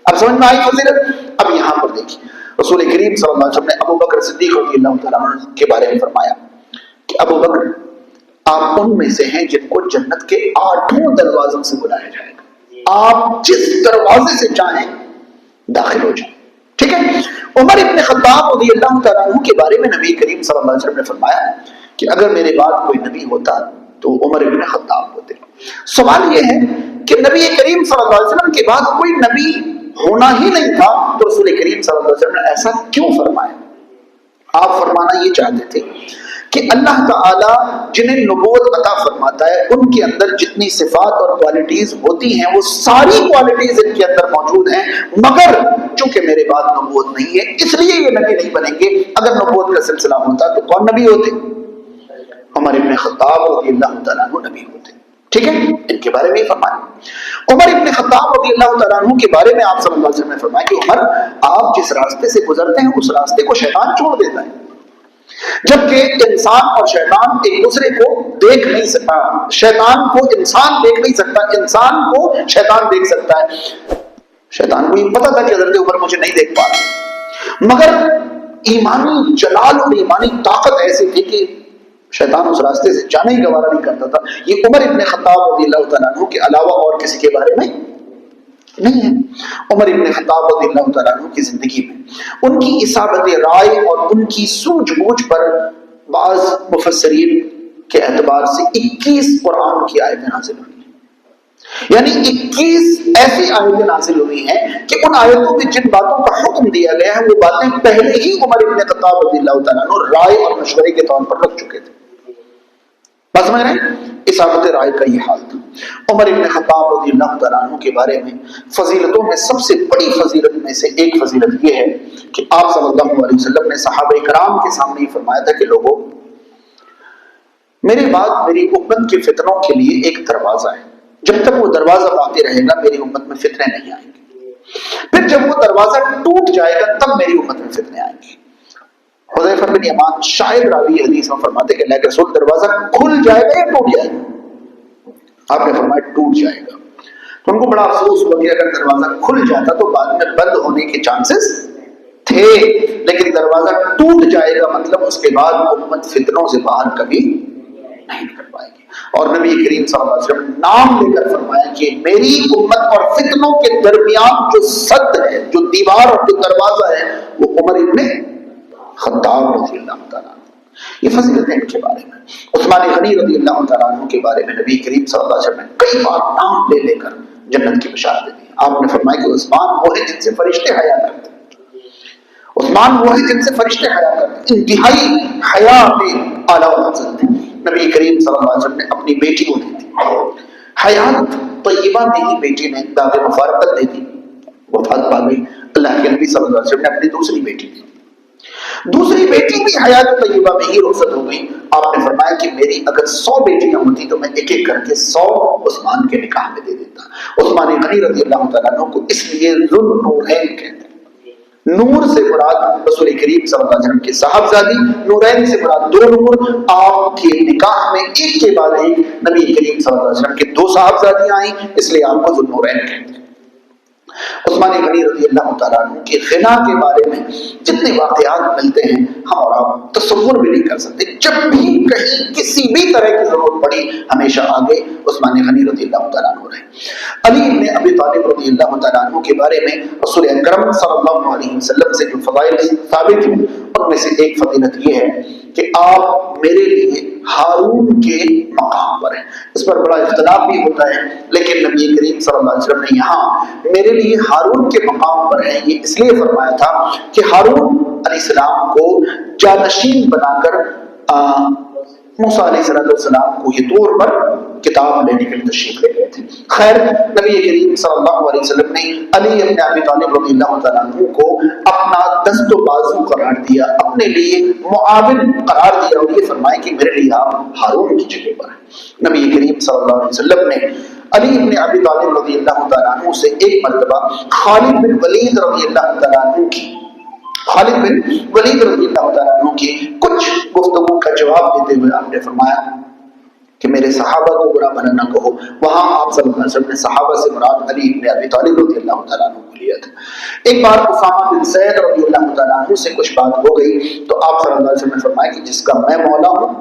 Speaker 1: اب سمجھ میں آئی فضیلت؟ اب یہاں پر دیکھیں رسول کریم صلی اللہ علیہ وسلم نے ابو بکر صدیق رضی اللہ تعالیٰ عنہ کے بارے میں فرمایا کہ ابو بکر آپ ان میں سے ہیں جن کو جنت کے 8 دروازوں سے بلایا جائے گا، آپ جس دروازے سے چاہیں داخل ہو جائیں۔ ٹھیک ہے، عمر ابن خطاب رضی اللہ تعالیٰ عنہ کے بارے میں نبی کریم صلی اللہ علیہ وسلم نے فرمایا کہ اگر میرے بعد کوئی نبی ہوتا تو عمر ابن خطاب ہوتے۔ سوال یہ ہے کہ نبی کریم صلی اللہ علیہ وسلم کے بعد کوئی نبی ہونا ہی نہیں تھا تو رسول کریم صلی اللہ علیہ وسلم نے ایسا کیوں فرمایا؟ آپ فرمانا یہ چاہتے تھے کہ اللہ تعالیٰ جنہیں نبوت عطا فرماتا ہے ان کے اندر جتنی صفات اور کوالٹیز ہوتی ہیں وہ ساری کوالٹیز ان کے اندر موجود ہیں، مگر چونکہ میرے بعد نبوت نہیں ہے اس لیے یہ نبی نہیں بنیں گے۔ اگر نبوت کا سلسلہ ہوتا تو کون نبی ہوتے؟ عمر ابن خطاب رضی اللہ تعالیٰ عنہ نبی ہوتے۔ ٹھیک ہے، ان کے بارے میں یہ فرمایا۔ عمر ابن خطاب رضی اللہ تعالیٰ عنہ کے بارے میں آپ صلی اللہ علیہ وسلم نے فرمایا کہ عمر آپ جس راستے سے گزرتے ہیں اس راستے کو شیطان چھوڑ دیتا ہے، جبکہ انسان اور شیطان ایک دوسرے کو دیکھ نہیں سکتا، شیطان کو انسان دیکھ نہیں سکتا، انسان کو شیطان دیکھ سکتا ہے۔ شیطان کو یہ پتا تھا کہ حضرت عمر مجھے نہیں دیکھ پا رہا، مگر ایمانی جلال اور ایمانی طاقت ایسی تھی کہ شیطان اس راستے سے جانے ہی گوارا نہیں کرتا تھا۔ یہ عمر ابن خطاب رضی اللہ تعالیٰ عنہ کے علاوہ اور کسی کے بارے میں نہیں ہے۔ عمر ابن خطاب رضی اللہ تعالیٰ عنہ کی زندگی میں ان کی اصابت رائے اور ان کی سوجھ بوجھ پر بعض مفسرین کے اعتبار سے 21 قرآن کی آیتیں نازل ہوئی ہیں، یعنی 21 ایسی آیتیں نازل ہوئی ہیں کہ ان آیتوں میں جن باتوں کا حکم دیا گیا ہے وہ باتیں پہلے ہی عمر ابن خطاب رضی اللہ تعالیٰ عنہ رائے اور مشورے کے طور پر رکھ چکے تھے۔ بس سمجھ رہے ہیں؟ اصابت رائے کا یہ حال تھا۔ عمر ابن خطاب رضی اللہ تعالیٰ عنہ کے بارے میں فضیلتوں میں سب سے بڑی فضیلت میں سے ایک فضیلت یہ ہے کہ آپ صلی اللہ علیہ وسلم نے صحابہ کرام کے سامنے یہ فرمایا تھا کہ لوگوں میرے بعد میری امت کے فتنوں کے لیے ایک دروازہ ہے، جب تک وہ دروازہ باقی رہے گا میری امت میں فتنے نہیں آئیں گے، پھر جب وہ دروازہ ٹوٹ جائے گا تب میری امت میں فتنے آئیں گے۔ حذیفہ بن یمان شاید راوی حدیث میں فرماتے کہ اللہ کے رسول دروازہ کھل جائے گا یا ٹوٹ جائے گا؟ آپ نے فرمایا ٹوٹ جائے گا. تو ان کو بڑا افسوس ہوا کہ اگر دروازہ کھل جاتا تو بعد میں بند ہونے کے چانسز تھے، لیکن دروازہ ٹوٹ جائے گا مطلب اس کے بعد امت فتنوں سے باہر کبھی نہیں نکل پائے گی. اور نبی کریم صلی اللہ علیہ وسلم نام لے کر فرمایا کہ میری امت اور فتنوں کے درمیان جو سد ہے، جو دیوار اور جو دروازہ ہے، وہ عمر ابن خطاب رضی اللہ تعالیٰ عنہ. یہ فضیلتیں ان کے بارے میں. عثمان غنی رضی اللہ تعالیٰ عنہ کے بارے میں نبی کریم صلی اللہ علیہ وسلم نے کئی بار نام لے لے کر جنت کی بشارت دی. آپ نے فرمایا کہ عثمان وہ ہے جن سے فرشتے حیا کرتے ہیں، عثمان وہ ہے جن سے فرشتے حیا کرتے ہیں، انتہائی حیا میں اعلیٰ حضرت تھے. نبی کریم صلی اللہ علیہ وسلم نے اپنی بیٹی کو دی تھی، حیات طیبہ میں ہی بیٹی نے داغ مفارقت دے دی، وفات پا گئی. اللہ کے نبی صلی اللہ علیہ وسلم نے اپنی دوسری بیٹی دی، دوسری بیٹی بھی حیات طیبہ میں ہی رخصت ہو گئی. آپ نے فرمایا کہ میری اگر 100 بیٹیاں ہوتی تو میں ایک ایک کر کے 100 عثمان کے نکاح میں دے دیتا. عثمان غنی رضی اللہ تعالیٰ عنہ کو اس لیے ذو النورین کہتے ہیں. نور سے مراد رسول کریم صلی اللہ علیہ وسلم کی صاحبزادی، نورین سے مراد 2 نور. آپ کے نکاح میں ایک کے بعد ایک نبی کریم صلی اللہ علیہ وسلم کے 2 صاحبزادیاں آئیں، اس لیے آپ کو ذو النورین کہتے ہیں. عثمان غنی رضی اللہ تعالیٰ عنہ کے غنا کے بارے میں جتنے واقعات ملتے ہیں ہم اور آپ تصور بھی نہیں کر سکتے. جب بھی کہیں کسی بھی طرح کی ضرورت پڑی ہمیشہ آگے عثمان غنی رضی اللہ تعالیٰ عنہ رہے. علی بن ابی طالب رضی اللہ تعالیٰ عنہ کے بارے میں رسول اکرم صلی اللہ علیہ وسلم سے جو فضائل ثابت ہیں ان میں سے ایک فضیلت یہ ہے کہ آپ میرے لیے ہارون کے مقام پر ہیں. اس پر بڑا اختلاف بھی ہوتا ہے، لیکن نبی کریم صلی اللہ علیہ وسلم نے یہاں میرے لیے ہارون کے مقام پر ہیں یہ اس لیے فرمایا تھا کہ ہارون علیہ السلام کو جانشین بنا کر موسیٰ علیہ السلام کو یہ طور پر کتاب لینے کے لیے تشریف لے گئے تھے. خیر نبی کریم صلی اللہ علیہ وسلم نے علی بن ابی طالب رضی اللہ تعالیٰ عنہ کو اپنا دست و بازو قرار دیا، اپنے لیے معاون قرار دیا اور یہ فرمایا کہ میرے لیے آپ ہارون کی جگہ پر ہیں. نبی کریم صلی اللہ علیہ وسلم نے علی بن ابی طالب رضی اللہ تعالیٰ عنہ سے ایک مرتبہ خالد بن ولید رضی اللہ تعالیٰ عنہ کی کچھ گفتگو کا جواب دیتے ہوئے آپ نے فرمایا کہ میرے صحابہ کو برا بھلا نہ کہو. وہاں آپ صلی اللہ علیہ وسلم نے صحابہ سے مراد علی بن ابی طالب رضی اللہ تعالیٰ عنہ کو لیا تھا. ایک بار اسامہ بن زید رضی اللہ تعالیٰ عنہ سے کچھ بات ہو گئی تو آپ صلی اللہ علیہ وسلم نے فرمایا کہ جس کا میں مولا ہوں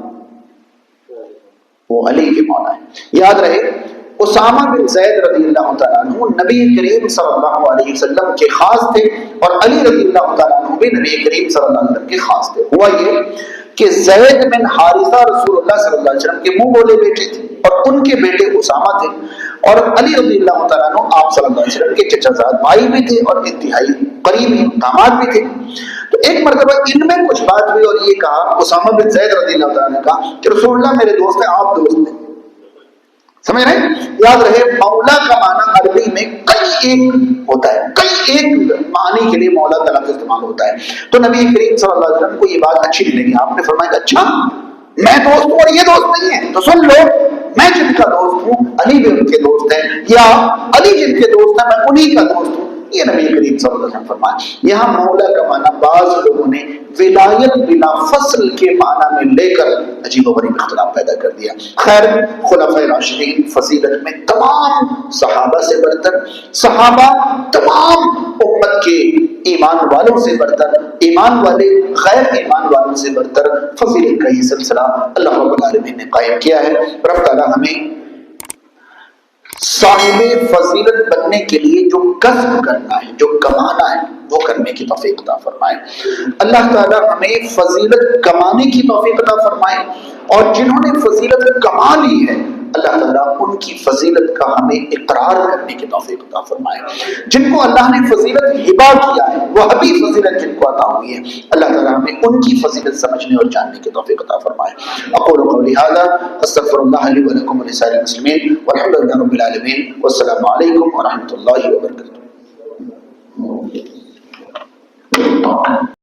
Speaker 1: وہ علی کے مولا ہے. یاد رہے اسامہ بن زید رضی اللہ تعالیٰ عنہ نبی کریم صلی اللہ علیہ وسلم کے خاص تھے اور علی رضی اللہ تعالیٰ عنہ بھی نبی کریم صلی اللہ علیہ وسلم کے خاص تھے. ہوا یہ کہ زید بن حارثہ رسول اللہ صلی اللہ علیہ وسلم کے منہ بولے بیٹے تھے اور ان کے بیٹے اسامہ تھے، اور علی رضی اللہ تعالیٰ عنہ آپ صلی اللہ علیہ وسلم کے چچا زاد بھائی بھی تھے اور انتہائی قریبی داماد بھی تھے. تو ایک مرتبہ ان میں کچھ بات ہوئی اور یہ کہا اسامہ بن زید رضی اللہ تعالیٰ نے کہا کہ رسول اللہ میرے دوست ہیں، آپ دوست ہیں. سمجھ رہے ہیں؟ یاد رہے مولا کا معنی عربی میں کئی ایک ہوتا ہے، کئی ایک معنی کے لیے مولا کا لفظ استعمال ہوتا ہے. تو نبی کریم صلی اللہ علیہ وسلم کو یہ بات اچھی نہیں لگی. آپ نے فرمایا کہ اچھا میں دوست ہوں اور یہ دوست نہیں ہے، تو سن لو میں جن کا دوست ہوں علی بھی ان کے دوست ہیں، یا علی جن کے دوست ہیں میں انہی کا دوست ہوں. یہ نبی کریم صلی اللہ علیہ وسلم فرمایا. یہاں مولا کا معنی بعض لوگوں نے ولایت بلا فصل کے معنی میں لے کر عجیب و غریب اختلاف پیدا کر دیا. خیر خلفائے راشدین فضیلت میں تمام صحابہ سے برتر، صحابہ تمام امت کے ایمان والوں سے برتر، ایمان والے غیر ایمان والوں سے برتر فضیلت کا یہ سلسلہ اللہ رب العالمین نے قائم کیا ہے. رب تعالیٰ ہمیں صاحب فضیلت بننے کے لیے جو کسب کرنا ہے، جو کمانا ہے، وہ کرنے کی توفیق عطا فرمائے. اللہ تعالیٰ ہمیں فضیلت کمانے کی توفیق عطا فرمائے، اور جنہوں نے فضیلت کما لی ہے اللہ تعالیٰ ان کی فضیلت کا ہمیں اقرار کرنے کی توفیق عطا فرمائے. جن کو اللہ نے فضیلت ہبا کیا ہے، وہ ابھی فضیلت جن کو عطا ہوئی ہے، اللہ تعالیٰ ہمیں ان کی فضیلت سمجھنے اور جاننے کی توفیق عطا فرمائے. اقول قولی ھذا استغفر اللہ لی ولکم ولسائر المسلمین والحمد للہ رب العالمین والسلام علیکم ورحمۃ اللہ وبرکاتہ.